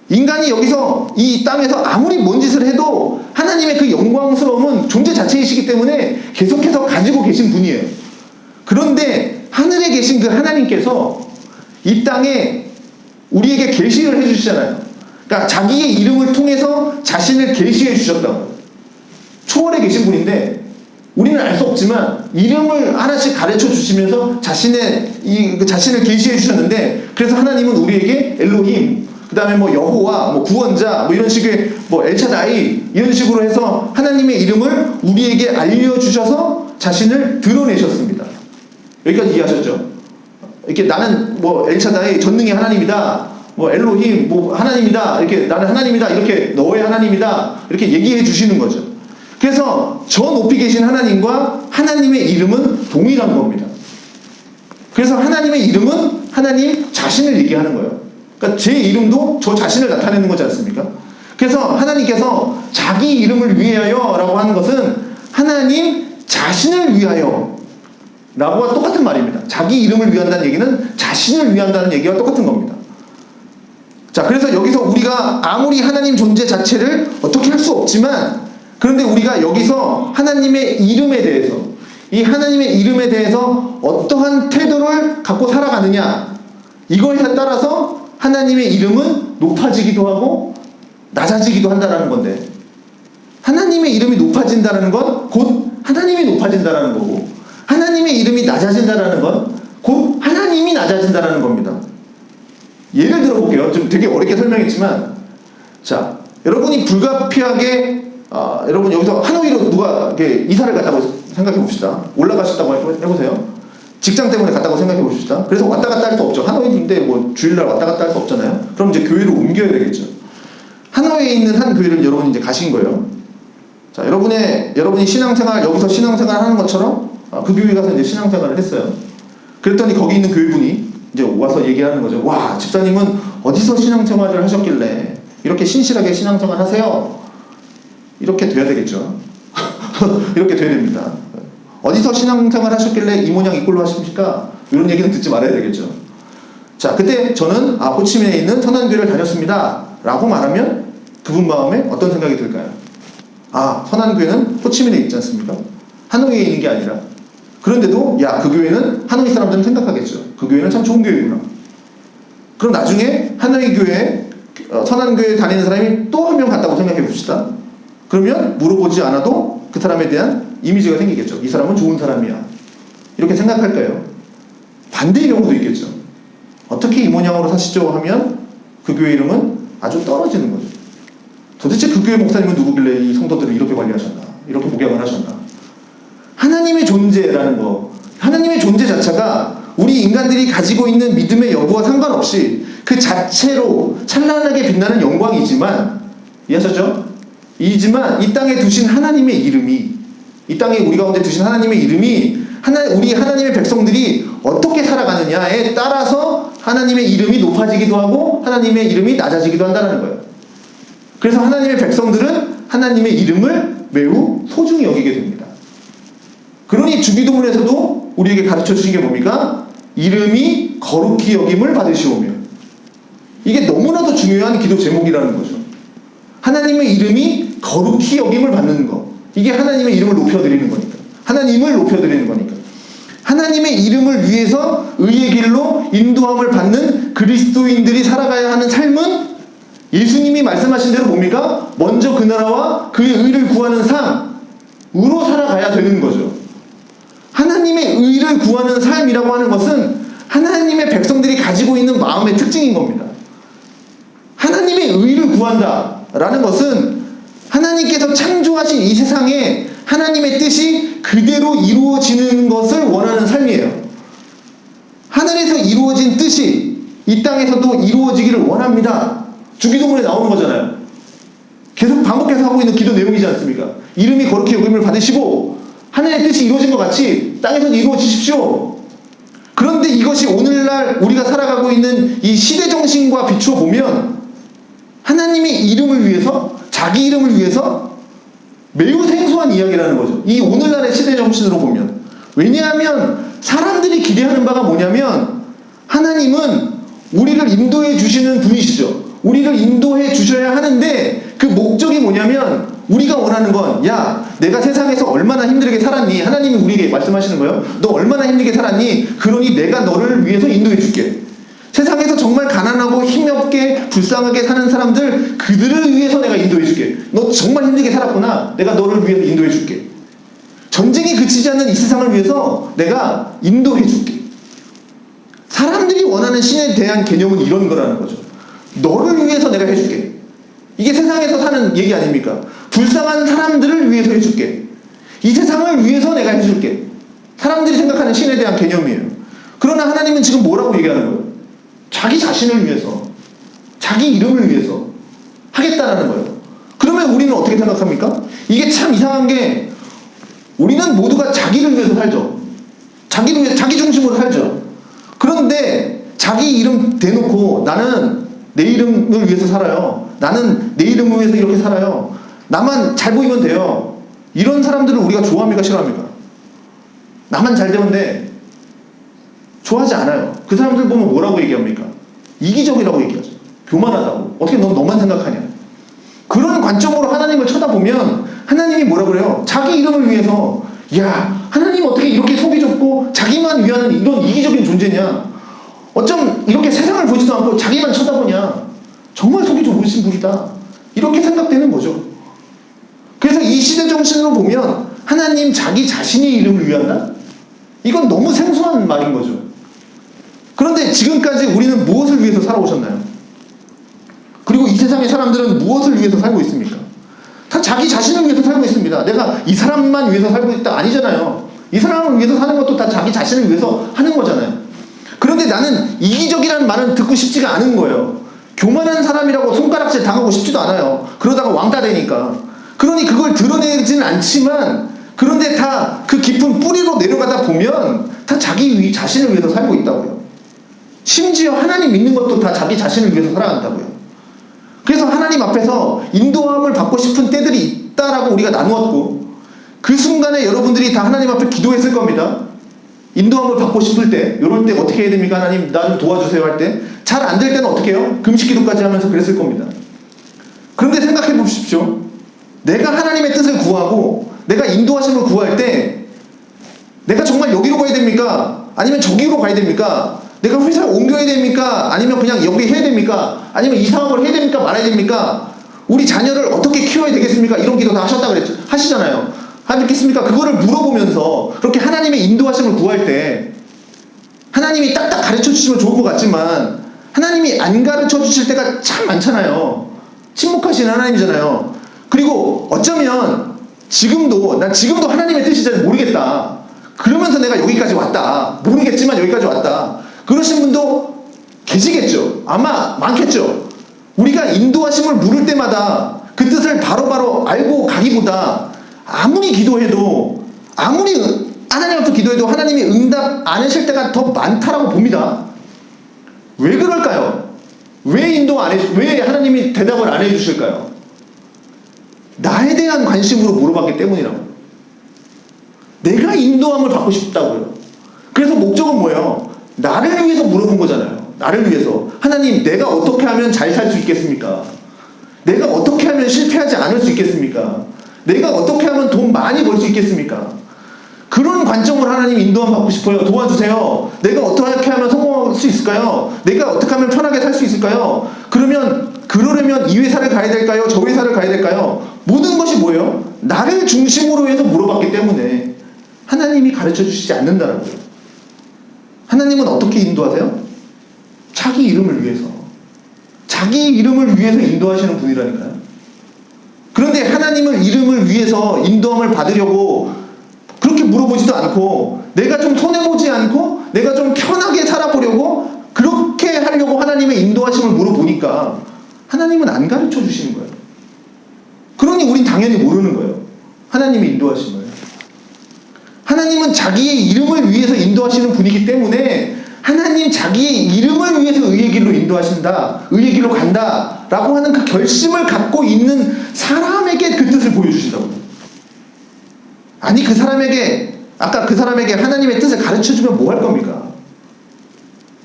Speaker 1: 인간이 여기서 이 땅에서 아무리 뭔 짓을 해도 하나님의 그 영광스러움은 존재 자체이시기 때문에 계속해서 가지고 계신 분이에요. 그런데 하늘에 계신 그 하나님께서 이 땅에 우리에게 계시를 해주시잖아요. 그러니까 자기의 이름을 통해서 자신을 계시해 주셨다고. 초월에 계신 분인데 우리는 알 수 없지만 이름을 하나씩 가르쳐 주시면서 자신을 계시해 주셨는데, 그래서 하나님은 우리에게 엘로힘, 그 다음에 뭐 여호와, 뭐 구원자, 뭐 이런 식의 뭐 엘차다이 이런 식으로 해서 하나님의 이름을 우리에게 알려주셔서 자신을 드러내셨습니다. 여기까지 이해하셨죠? 이렇게 나는 뭐 엘차다이 전능의 하나님이다, 뭐 엘로힘 뭐 하나님이다, 이렇게 나는 하나님이다, 이렇게 너의 하나님이다, 이렇게 얘기해 주시는 거죠. 그래서 저 높이 계신 하나님과 하나님의 이름은 동일한 겁니다. 그래서 하나님의 이름은 하나님 자신을 얘기하는 거예요. 그러니까 제 이름도 저 자신을 나타내는 거지 않습니까? 그래서 하나님께서 자기 이름을 위하여 라고 하는 것은 하나님 자신을 위하여 라고와 똑같은 말입니다. 자기 이름을 위한다는 얘기는 자신을 위한다는 얘기와 똑같은 겁니다. 자, 그래서 여기서 우리가 아무리 하나님 존재 자체를 어떻게 할 수 없지만, 그런데 우리가 여기서 하나님의 이름에 대해서, 이 하나님의 이름에 대해서 어떠한 태도를 갖고 살아가느냐, 이거에 따라서 하나님의 이름은 높아지기도 하고 낮아지기도 한다는 건데, 하나님의 이름이 높아진다는 건 곧 하나님이 높아진다는 거고, 하나님의 이름이 낮아진다는 건 곧 하나님이 낮아진다는 겁니다. 예를 들어볼게요. 좀 되게 어렵게 설명했지만, 자, 여러분이 불가피하게 여러분 여기서 하노이로 누가 이사를 갔다고 생각해 봅시다. 올라가셨다고 해보세요. 직장 때문에 갔다고 생각해 봅시다. 그래서 왔다 갔다 할 수 없죠. 하노이인데 뭐 주일날 왔다 갔다 할 수 없잖아요. 그럼 이제 교회로 옮겨야 되겠죠. 하노이에 있는 한 교회를 여러분이 이제 가신 거예요. 자, 여러분이 신앙생활, 여기서 신앙생활 하는 것처럼 그 교회 가서 이제 신앙생활을 했어요. 그랬더니 거기 있는 교회분이 이제 와서 얘기하는 거죠. 와, 집사님은 어디서 신앙생활을 하셨길래 이렇게 신실하게 신앙생활 하세요? 이렇게 돼야 되겠죠. 이렇게 돼야 됩니다. 어디서 신앙생활 하셨길래 이 모양 이 꼴로 하십니까? 이런 얘기는 듣지 말아야 되겠죠. 자, 그때 저는 호치민에 있는 선한교회를 다녔습니다 라고 말하면 그분 마음에 어떤 생각이 들까요? 선한교회는 호치민에 있지 않습니까? 하노이에 있는 게 아니라. 그런데도 그 교회는 하노이 사람들은 생각하겠죠. 그 교회는 참 좋은 교회구나. 그럼 나중에 하노이 교회에 선한교회에 다니는 사람이 또 한 명 갔다고 생각해 봅시다. 그러면 물어보지 않아도 그 사람에 대한 이미지가 생기겠죠. 이 사람은 좋은 사람이야. 이렇게 생각할까요? 반대의 경우도 있겠죠. 어떻게 이 모양으로 사시죠? 하면 그 교회 이름은 아주 떨어지는 거죠. 도대체 그 교회 목사님은 누구길래 이 성도들을 이렇게 관리하셨나? 이렇게 목양을 하셨나? 하나님의 존재라는 거, 하나님의 존재 자체가 우리 인간들이 가지고 있는 믿음의 여부와 상관없이 그 자체로 찬란하게 빛나는 영광이지만, 이해하셨죠? 이지만 이 땅에 두신 하나님의 이름이, 이 땅에 우리 가운데 두신 하나님의 이름이 우리 하나님의 백성들이 어떻게 살아가느냐에 따라서 하나님의 이름이 높아지기도 하고 하나님의 이름이 낮아지기도 한다는 거예요. 그래서 하나님의 백성들은 하나님의 이름을 매우 소중히 여기게 됩니다. 그러니 주기도문에서도 우리에게 가르쳐 주신 게 뭡니까? 이름이 거룩히 여김을 받으시오며. 이게 너무나도 중요한 기도 제목이라는 거죠. 하나님의 이름이 거룩히 여김을 받는 거. 이게 하나님의 이름을 높여드리는 거니까. 하나님을 높여드리는 거니까. 하나님의 이름을 위해서 의의 길로 인도함을 받는 그리스도인들이 살아가야 하는 삶은 예수님이 말씀하신 대로 뭡니까? 먼저 그 나라와 그의 의를 구하는 삶으로 살아가야 되는 거죠. 하나님의 의를 구하는 삶이라고 하는 것은 하나님의 백성들이 가지고 있는 마음의 특징인 겁니다. 하나님의 의를 구한다라는 것은 하나님께서 창조하신 이 세상에 하나님의 뜻이 그대로 이루어지는 것을 원하는 삶이에요. 하늘에서 이루어진 뜻이 이 땅에서도 이루어지기를 원합니다. 주기도문에 나오는 거잖아요. 계속 반복해서 하고 있는 기도 내용이지 않습니까? 이름이 거룩히 여김을 받으시고 하늘의 뜻이 이루어진 것 같이 땅에서도 이루어지십시오. 그런데 이것이 오늘날 우리가 살아가고 있는 이 시대 정신과 비추어 보면 하나님의 이름을 위해서, 자기 이름을 위해서 매우 생소한 이야기라는 거죠. 이 오늘날의 시대 정신으로 보면. 왜냐하면 사람들이 기대하는 바가 뭐냐면 하나님은 우리를 인도해 주시는 분이시죠. 우리를 인도해 주셔야 하는데 그 목적이 뭐냐면 우리가 원하는 건 내가 세상에서 얼마나 힘들게 살았니? 하나님이 우리에게 말씀하시는 거예요. 너 얼마나 힘들게 살았니? 그러니 내가 너를 위해서 인도해 줄게. 세상에서 정말 가난하고 힘없게 불쌍하게 사는 사람들, 그들을 위해서 내가 인도해 줄게. 너 정말 힘들게 살았구나. 내가 너를 위해서 인도해 줄게. 전쟁이 그치지 않는 이 세상을 위해서 내가 인도해 줄게. 사람들이 원하는 신에 대한 개념은 이런 거라는 거죠. 너를 위해서 내가 해줄게. 이게 세상에서 사는 얘기 아닙니까? 불쌍한 사람들을 위해서 해줄게. 이 세상을 위해서 내가 해줄게. 사람들이 생각하는 신에 대한 개념이에요. 그러나 하나님은 지금 뭐라고 얘기하는 거예요? 자기 자신을 위해서, 자기 이름을 위해서 하겠다라는 거예요. 그러면 우리는 어떻게 생각합니까? 이게 참 이상한 게 우리는 모두가 자기를 위해서 살죠. 자기를 위해, 자기 중심으로 살죠. 그런데 자기 이름 대놓고 나는 내 이름을 위해서 살아요. 나는 내 이름을 위해서 이렇게 살아요. 나만 잘 보이면 돼요. 이런 사람들을 우리가 좋아합니까? 싫어합니까? 나만 잘 되면 돼. 좋아하지 않아요. 그 사람들 보면 뭐라고 얘기합니까? 이기적이라고 얘기하죠. 교만하다고. 어떻게 넌 너만 생각하냐? 그런 관점으로 하나님을 쳐다보면 하나님이 뭐라 그래요? 자기 이름을 위해서 하나님 어떻게 이렇게 속이 좁고 자기만 위하는 이런 이기적인 존재냐? 어쩜 이렇게 세상을 보지도 않고 자기만 쳐다보냐? 정말 속이 좁으신 분이다. 이렇게 생각되는 거죠. 그래서 이 시대 정신으로 보면 하나님 자기 자신의 이름을 위한다? 이건 너무 생소한 말인 거죠. 그런데 지금까지 우리는 무엇을 위해서 살아오셨나요? 그리고 이 세상의 사람들은 무엇을 위해서 살고 있습니까? 다 자기 자신을 위해서 살고 있습니다. 내가 이 사람만 위해서 살고 있다 아니잖아요. 이 사람을 위해서 사는 것도 다 자기 자신을 위해서 하는 거잖아요. 그런데 나는 이기적이라는 말은 듣고 싶지가 않은 거예요. 교만한 사람이라고 손가락질 당하고 싶지도 않아요. 그러다가 왕따 되니까. 그러니 그걸 드러내지는 않지만 그런데 다 그 깊은 뿌리로 내려가다 보면 다 자기 자신을 위해서 살고 있다고요. 심지어 하나님 믿는 것도 다 자기 자신을 위해서 살아간다고요. 그래서 하나님 앞에서 인도함을 받고 싶은 때들이 있다라고 우리가 나누었고, 그 순간에 여러분들이 다 하나님 앞에 기도했을 겁니다. 인도함을 받고 싶을 때, 이럴 때 어떻게 해야 됩니까? 하나님 나 좀 도와주세요 할 때 잘 안 될 때는 어떻게 해요? 금식 기도까지 하면서 그랬을 겁니다. 그런데 생각해 보십시오. 내가 하나님의 뜻을 구하고 내가 인도하심을 구할 때 내가 정말 여기로 가야 됩니까? 아니면 저기로 가야 됩니까? 내가 회사를 옮겨야 됩니까? 아니면 그냥 여기 해야 됩니까? 아니면 이 사업을 해야 됩니까? 말아야 됩니까? 우리 자녀를 어떻게 키워야 되겠습니까? 이런 기도 다 하셨다 그랬죠. 하시잖아요. 하겠습니까? 그거를 물어보면서 그렇게 하나님의 인도하심을 구할 때 하나님이 딱딱 가르쳐 주시면 좋을 것 같지만 하나님이 안 가르쳐 주실 때가 참 많잖아요. 침묵하시는 하나님이잖아요. 그리고 어쩌면 난 지금도 하나님의 뜻이 잘 모르겠다. 그러면서 내가 여기까지 왔다. 모르겠지만 여기까지 왔다. 그러신 분도 계시겠죠. 아마 많겠죠. 우리가 인도하심을 물을 때마다 그 뜻을 바로바로 알고 가기보다 아무리 기도해도 아무리 하나님 앞에 기도해도 하나님이 응답 안 하실 때가 더 많다라고 봅니다. 왜 그럴까요? 왜 하나님이 대답을 안 해주실까요? 나에 대한 관심으로 물어봤기 때문이라고. 내가 인도함을 받고 싶다고요. 그래서 목적은 뭐예요? 나를 위해서 물어본 거잖아요. 나를 위해서. 하나님, 내가 어떻게 하면 잘 살 수 있겠습니까? 내가 어떻게 하면 실패하지 않을 수 있겠습니까? 내가 어떻게 하면 돈 많이 벌 수 있겠습니까? 그런 관점으로 하나님 인도함 받고 싶어요. 도와주세요. 내가 어떻게 하면 성공할 수 있을까요? 내가 어떻게 하면 편하게 살 수 있을까요? 그러려면 이 회사를 가야 될까요? 저 회사를 가야 될까요? 모든 것이 뭐예요? 나를 중심으로 해서 물어봤기 때문에 하나님이 가르쳐 주시지 않는다라고요. 하나님은 어떻게 인도하세요? 자기 이름을 위해서. 자기 이름을 위해서 인도하시는 분이라니까요. 그런데 하나님을 이름을 위해서 인도함을 받으려고 그렇게 물어보지도 않고 내가 좀 손해보지 않고 내가 좀 편하게 살아보려고 그렇게 하려고 하나님의 인도하심을 물어보니까 하나님은 안 가르쳐 주시는 거예요. 그러니 우린 당연히 모르는 거예요. 하나님의 인도하심을. 하나님은 자기의 이름을 위해서 인도하시는 분이기 때문에 하나님 자기의 이름을 위해서 의의 길로 인도하신다, 의의 길로 간다 라고 하는 그 결심을 갖고 있는 사람에게 그 뜻을 보여주신다고요. 아니 아까 그 사람에게 하나님의 뜻을 가르쳐주면 뭐 할 겁니까?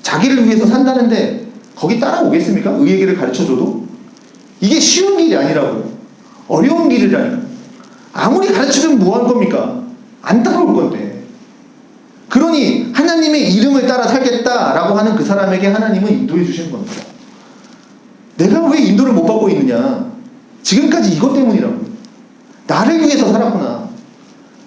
Speaker 1: 자기를 위해서 산다는데 거기 따라오겠습니까? 의의 길을 가르쳐줘도? 이게 쉬운 길이 아니라고요. 어려운 길이라니까. 아무리 가르쳐주면 뭐 할 겁니까? 안 따라올 건데. 그러니 하나님의 이름을 따라 살겠다라고 하는 그 사람에게 하나님은 인도해 주시는 겁니다. 내가 왜 인도를 못 받고 있느냐? 지금까지 이것 때문이라고. 나를 위해서 살았구나.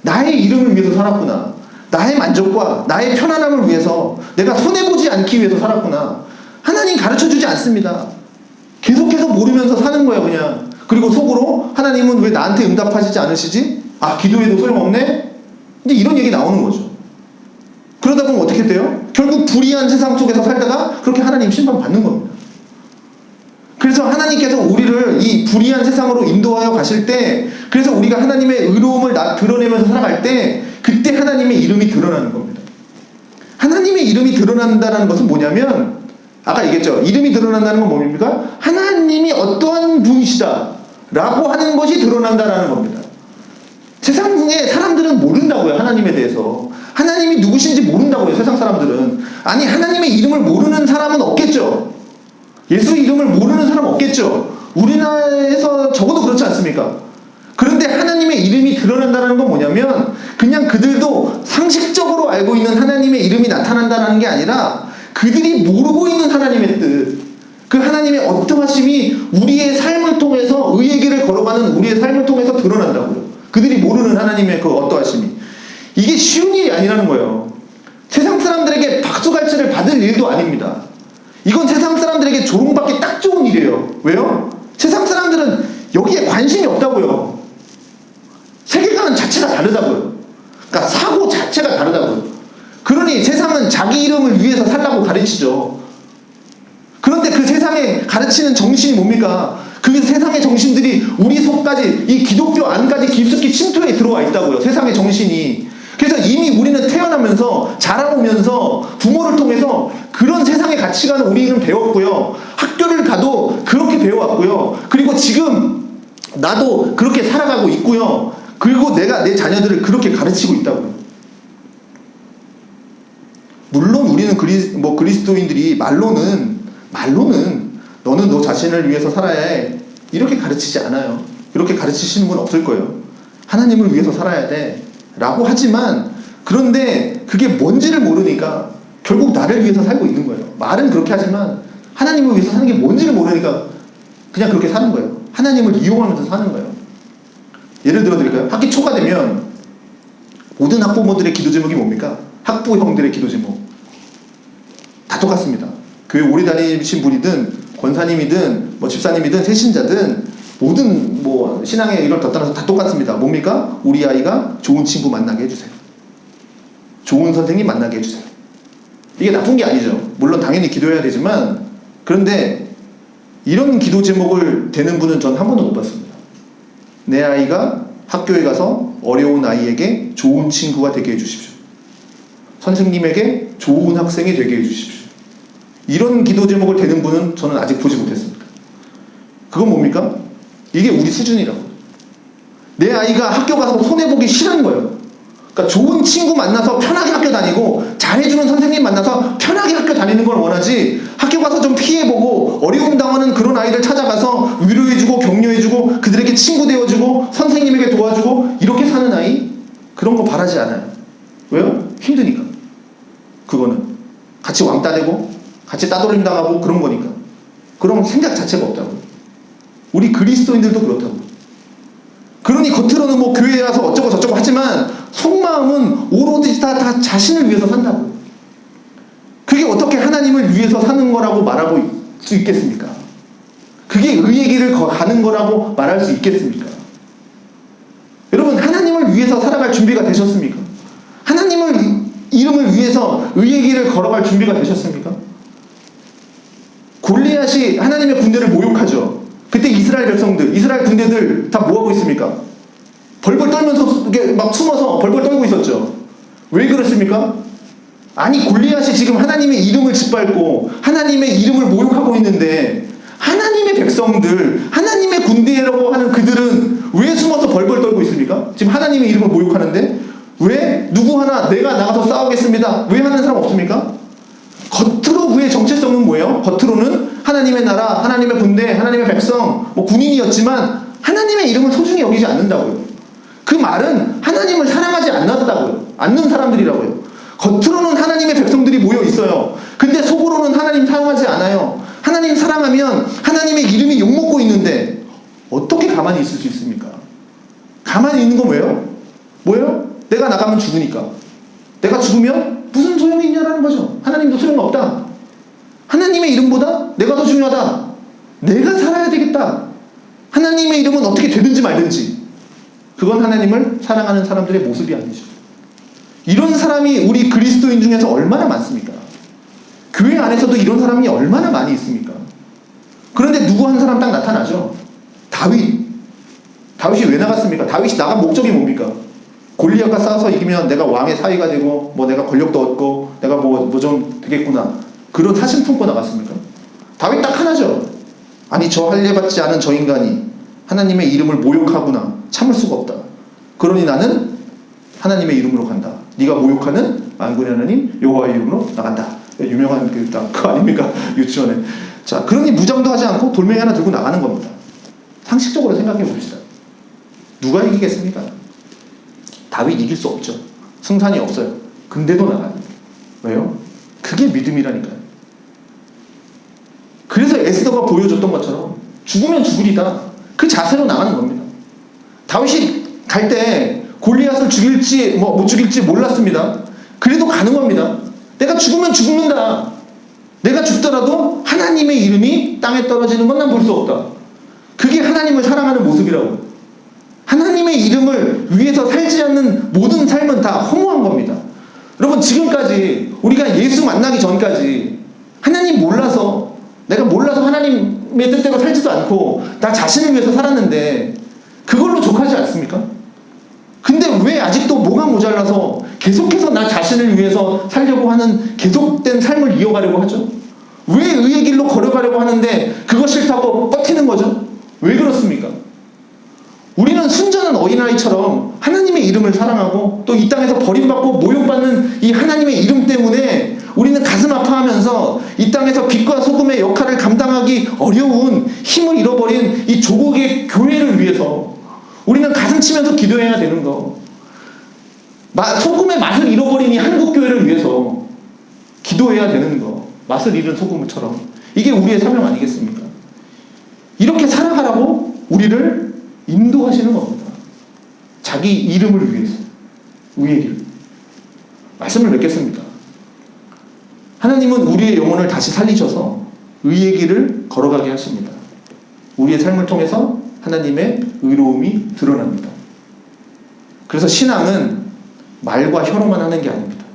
Speaker 1: 나의 이름을 위해서 살았구나. 나의 만족과 나의 편안함을 위해서 내가 손해보지 않기 위해서 살았구나. 하나님 가르쳐주지 않습니다. 계속해서 모르면서 사는 거예요, 그냥. 그리고 속으로 하나님은 왜 나한테 응답하시지 않으시지? 아, 기도해도 소용없네? 이제 이런 얘기 나오는 거죠. 그러다 보면 어떻게 돼요? 결국 불의한 세상 속에서 살다가 그렇게 하나님 심판 받는 겁니다. 그래서 하나님께서 우리를 이 불의한 세상으로 인도하여 가실 때, 그래서 우리가 하나님의 의로움을 드러내면서 살아갈 때 그때 하나님의 이름이 드러나는 겁니다. 하나님의 이름이 드러난다는 것은 뭐냐면, 아까 얘기했죠. 이름이 드러난다는 건 뭡니까? 하나님이 어떠한 분이시다 라고 하는 것이 드러난다는 겁니다. 세상에 사람들은 모른다고요. 하나님에 대해서. 하나님이 누구신지 모른다고요. 세상 사람들은. 아니, 하나님의 이름을 모르는 사람은 없겠죠. 예수 이름을 모르는 사람 없겠죠. 우리나라에서 적어도 그렇지 않습니까? 그런데 하나님의 이름이 드러난다는 건 뭐냐면 그냥 그들도 상식적으로 알고 있는 하나님의 이름이 나타난다는 게 아니라 그들이 모르고 있는 하나님의 뜻, 그 하나님의 어떠하심이 우리의 삶을 통해서 의의 길을 걸어가는 우리의 삶을 통해서 드러난다고요. 그들이 모르는 하나님의 그 어떠하심이. 이게 쉬운 일이 아니라는 거예요. 세상 사람들에게 박수갈채를 받을 일도 아닙니다. 이건 세상 사람들에게 조롱받기 딱 좋은 일이에요. 왜요? 세상 사람들은 여기에 관심이 없다고요. 세계관 자체가 다르다고요. 그러니까 사고 자체가 다르다고요. 그러니 세상은 자기 이름을 위해서 살라고 가르치죠. 그런데 그 세상에 가르치는 정신이 뭡니까? 그 세상의 정신들이 우리 속까지, 이 기독교 안까지 깊숙이 침투해 들어와 있다고요. 세상의 정신이. 그래서 이미 우리는 태어나면서 자라오면서 부모를 통해서 그런 세상의 가치관을 우리는 배웠고요. 학교를 가도 그렇게 배워왔고요. 그리고 지금 나도 그렇게 살아가고 있고요. 그리고 내가 내 자녀들을 그렇게 가르치고 있다고요. 물론 우리는 그리스도인들이 말로는 너는 너 자신을 위해서 살아야 해, 이렇게 가르치지 않아요. 이렇게 가르치시는 분 없을 거예요. 하나님을 위해서 살아야 돼 라고 하지만, 그런데 그게 뭔지를 모르니까 결국 나를 위해서 살고 있는 거예요. 말은 그렇게 하지만 하나님을 위해서 사는 게 뭔지를 모르니까 그냥 그렇게 사는 거예요. 하나님을 이용하면서 사는 거예요. 예를 들어 드릴까요? 학기 초가 되면 모든 학부모들의 기도 제목이 뭡니까? 학부형들의 기도 제목 다 똑같습니다. 교회 오래 다니신 분이든 권사님이든 집사님이든 새신자든 모든 신앙의 이걸 떠나서 다 똑같습니다. 뭡니까? 우리 아이가 좋은 친구 만나게 해주세요. 좋은 선생님 만나게 해주세요. 이게 나쁜 게 아니죠. 물론 당연히 기도해야 되지만, 그런데 이런 기도 제목을 되는 분은 전 한 번도 못 봤습니다. 내 아이가 학교에 가서 어려운 아이에게 좋은 친구가 되게 해주십시오. 선생님에게 좋은 학생이 되게 해주십시오. 이런 기도 제목을 되는 분은 저는 아직 보지 못했습니다. 그건 뭡니까? 이게 우리 수준이라고. 내 아이가 학교 가서 손해보기 싫은 거예요. 그러니까 좋은 친구 만나서 편하게 학교 다니고 잘해주는 선생님 만나서 편하게 학교 다니는 걸 원하지, 학교 가서 좀 피해보고 어려움 당하는 그런 아이들 찾아가서 위로해주고 격려해주고 그들에게 친구 되어주고 선생님에게 도와주고 이렇게 사는 아이, 그런 거 바라지 않아요. 왜요? 힘드니까. 그거는 같이 왕따 되고 같이 따돌림 당하고 그런 거니까. 그런 생각 자체가 없다고. 우리 그리스도인들도 그렇다고. 그러니 겉으로는 교회에 와서 어쩌고 저쩌고 하지만 속마음은 오로지 다 자신을 위해서 산다고. 그게 어떻게 하나님을 위해서 사는 거라고 말하고 수 있겠습니까? 그게 의의 길을 가는 거라고 말할 수 있겠습니까? 여러분, 하나님을 위해서 살아갈 준비가 되셨습니까? 하나님을 이름을 위해서 의의 길을 걸어갈 준비가 되셨습니까? 골리앗이 하나님의 군대를 모욕하죠. 그때 이스라엘 백성들, 이스라엘 군대들 다 뭐하고 있습니까? 벌벌 떨면서 이렇게 막 숨어서 벌벌 떨고 있었죠. 왜 그렇습니까? 아니, 골리앗이 지금 하나님의 이름을 짓밟고 하나님의 이름을 모욕하고 있는데, 하나님의 백성들, 하나님의 군대라고 하는 그들은 왜 숨어서 벌벌 떨고 있습니까? 지금 하나님의 이름을 모욕하는데 왜 누구 하나 내가 나가서 싸우겠습니다 왜 하는 사람 없습니까? 겉으로 그의 정체성은 뭐예요? 겉으로는 하나님의 나라, 하나님의 군대, 하나님의 백성, 군인이었지만 하나님의 이름을 소중히 여기지 않는다고요. 그 말은 하나님을 사랑하지 않는 사람들이라고요. 겉으로는 하나님의 백성들이 모여 있어요. 근데 속으로는 하나님 사랑하지 않아요. 하나님 사랑하면 하나님의 이름이 욕먹고 있는데 어떻게 가만히 있을 수 있습니까? 가만히 있는 건 뭐예요? 내가 나가면 죽으니까. 내가 죽으면 무슨 소용이 있냐라는 거죠. 하나님도 소용없다. 하나님의 이름보다 내가 더 중요하다. 내가 살아야 되겠다. 하나님의 이름은 어떻게 되든지 말든지. 그건 하나님을 사랑하는 사람들의 모습이 아니죠. 이런 사람이 우리 그리스도인 중에서 얼마나 많습니까? 교회 안에서도 이런 사람이 얼마나 많이 있습니까? 그런데 누구 한 사람 딱 나타나죠. 다윗이 왜 나갔습니까? 다윗이 나간 목적이 뭡니까? 골리앗과 싸워서 이기면 내가 왕의 사위가 되고 내가 권력도 얻고 내가 좀 되겠구나, 그런 사심 품고 나갔습니까? 다윗 딱 하나죠. 아니, 저 할례받지 않은 저 인간이 하나님의 이름을 모욕하구나, 참을 수가 없다. 그러니 나는 하나님의 이름으로 간다. 네가 모욕하는 만군의 하나님 여호와의 이름으로 나간다. 유명한 그거 아닙니까? 유치원에. 자, 그러니 무장도 하지 않고 돌멩이 하나 들고 나가는 겁니다. 상식적으로 생각해 봅시다. 누가 이기겠습니까? 다윗 이길 수 없죠. 승산이 없어요. 근데도 나가요. 왜요? 그게 믿음이라니까요. 그래서 에스더가 보여줬던 것처럼 죽으면 죽으리다, 그 자세로 나가는 겁니다. 다윗이 갈 때 골리앗을 죽일지 못 죽일지 몰랐습니다. 그래도 가는 겁니다. 내가 죽으면 죽는다. 내가 죽더라도 하나님의 이름이 땅에 떨어지는 건 난 볼 수 없다. 그게 하나님을 사랑하는 모습이라고. 하나님의 이름을 위해서 살지 않는 모든 삶은 다 허무한 겁니다. 여러분, 지금까지 우리가 예수 만나기 전까지 하나님 몰라서, 내가 몰라서 하나님의 뜻대로 살지도 않고 나 자신을 위해서 살았는데 그걸로 족하지 않습니까? 근데 왜 아직도 뭐가 모자라서 계속해서 나 자신을 위해서 살려고 하는 계속된 삶을 이어가려고 하죠? 왜 의의 길로 걸어가려고 하는데 그거 싫다고 버티는 거죠? 왜 그렇습니까? 우리는 순전한 어린아이처럼 하나님의 이름을 사랑하고 또 이 땅에서 버림받고 모욕받는 이 하나님의 이름 때문에 우리는 가슴 아파하면서 이 땅에서 빛과 소금의 역할을 감당하기 어려운 힘을 잃어버린 이 조국의 교회를 위해서 우리는 가슴 치면서 기도해야 되는 거. 소금의 맛을 잃어버린 이 한국 교회를 위해서 기도해야 되는 거. 맛을 잃은 소금처럼. 이게 우리의 사명 아니겠습니까? 이렇게 살아가라고 우리를 인도하시는 겁니다. 자기 이름을 위해서. 의의 길. 말씀을 맺겠습니다. 하나님은 우리의 영혼을 다시 살리셔서 의의 길을 걸어가게 하십니다. 우리의 삶을 통해서 하나님의 의로움이 드러납니다. 그래서 신앙은 말과 혀로만 하는 게 아닙니다.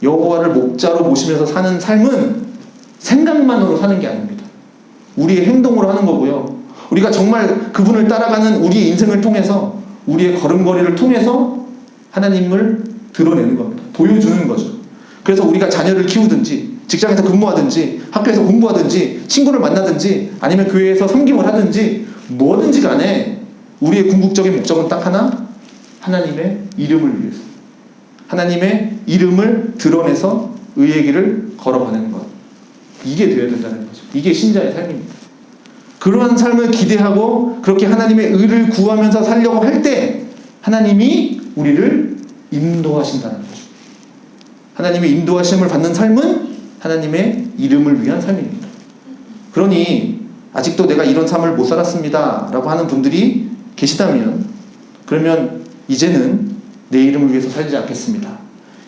Speaker 1: 여호와를 목자로 모시면서 사는 삶은 생각만으로 사는 게 아닙니다. 우리의 행동으로 하는 거고요. 우리가 정말 그분을 따라가는 우리의 인생을 통해서 우리의 걸음걸이를 통해서 하나님을 드러내는 겁니다. 보여주는 거죠. 그래서 우리가 자녀를 키우든지 직장에서 근무하든지 학교에서 공부하든지 친구를 만나든지 아니면 교회에서 섬김을 하든지 뭐든지 간에 우리의 궁극적인 목적은 딱 하나, 하나님의 이름을 위해서 하나님의 이름을 드러내서 의의 길을 걸어가는 것. 이게 되어야 된다는 거죠. 이게 신자의 삶입니다. 그러한 삶을 기대하고 그렇게 하나님의 의를 구하면서 살려고 할 때 하나님이 우리를 인도하신다는 거죠. 하나님의 인도하심을 받는 삶은 하나님의 이름을 위한 삶입니다. 그러니 아직도 내가 이런 삶을 못 살았습니다 라고 하는 분들이 계시다면 그러면 이제는 내 이름을 위해서 살지 않겠습니다.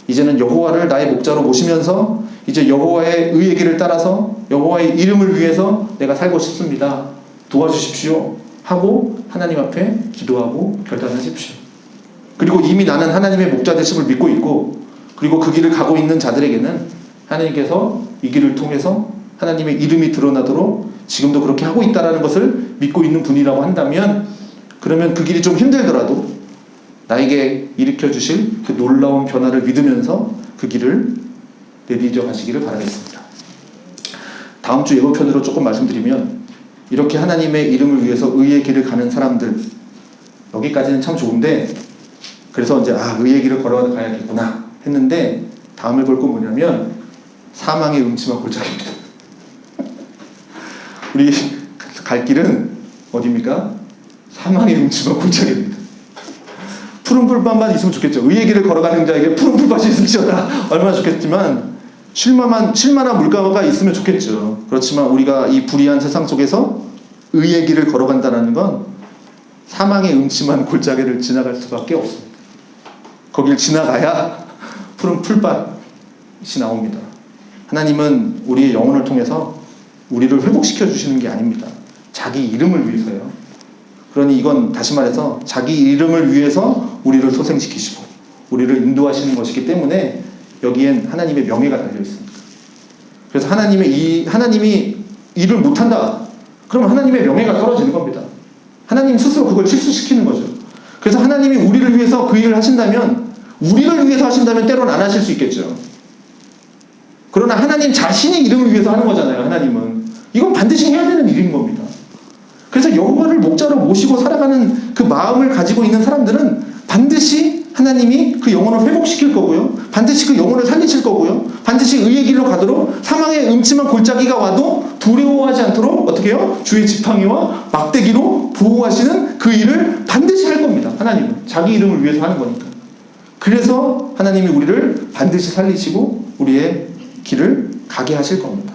Speaker 1: 이제는 여호와를 나의 목자로 모시면서 이제 여호와의 의의 길을 따라서 여호와의 이름을 위해서 내가 살고 싶습니다. 도와주십시오 하고 하나님 앞에 기도하고 결단하십시오. 그리고 이미 나는 하나님의 목자 되심을 믿고 있고 그리고 그 길을 가고 있는 자들에게는 하나님께서 이 길을 통해서 하나님의 이름이 드러나도록 지금도 그렇게 하고 있다는 것을 믿고 있는 분이라고 한다면 그러면 그 길이 좀 힘들더라도 나에게 일으켜 주실 그 놀라운 변화를 믿으면서 그 길을 내디뎌 가시기를 바라겠습니다. 다음 주 예고편으로 조금 말씀드리면 이렇게 하나님의 이름을 위해서 의의 길을 가는 사람들 여기까지는 참 좋은데 그래서 이제 의의 길을 걸어가야겠구나 했는데 다음에 볼 건 뭐냐면 사망의 음침한 골짜기입니다. 우리 갈 길은 어디입니까? 사망의 음침한 골짜기입니다. 푸른 풀밭만 있으면 좋겠죠. 의의 길을 걸어가는 자에게 푸른 풀밭이 있을지어다. 얼마나 좋겠지만 쉴만한 물가가 있으면 좋겠죠. 그렇지만 우리가 이 불의한 세상 속에서 의의 길을 걸어간다는 건 사망의 음침한 골짜기를 지나갈 수밖에 없습니다. 거길 지나가야 푸른 풀밭이 나옵니다. 하나님은 우리의 영혼을 통해서 우리를 회복시켜 주시는 게 아닙니다. 자기 이름을 위해서요. 그러니 이건 다시 말해서 자기 이름을 위해서 우리를 소생시키시고 우리를 인도하시는 것이기 때문에 여기엔 하나님의 명예가 달려 있습니다. 그래서 하나님이 일을 못한다. 그러면 하나님의 명예가 떨어지는 겁니다. 하나님 스스로 그걸 실수시키는 거죠. 그래서 하나님이 우리를 위해서 그 일을 하신다면 우리를 위해서 하신다면 때로는 안 하실 수 있겠죠. 그러나 하나님 자신의 이름을 위해서 하는 거잖아요. 하나님은 이건 반드시 해야 되는 일인 겁니다. 그래서 여호와를 목자로 모시고 살아가는 그 마음을 가지고 있는 사람들은 반드시 하나님이 그 영혼을 회복시킬 거고요. 반드시 그 영혼을 살리실 거고요. 반드시 의의 길로 가도록 사망의 음침한 골짜기가 와도 두려워하지 않도록 어떻게 해요? 주의 지팡이와 막대기로 보호하시는 그 일을 반드시 할 겁니다. 하나님은 자기 이름을 위해서 하는 거니까. 그래서 하나님이 우리를 반드시 살리시고 우리의 길을 가게 하실 겁니다.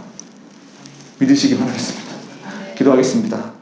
Speaker 1: 믿으시기 바라겠습니다. 기도하겠습니다.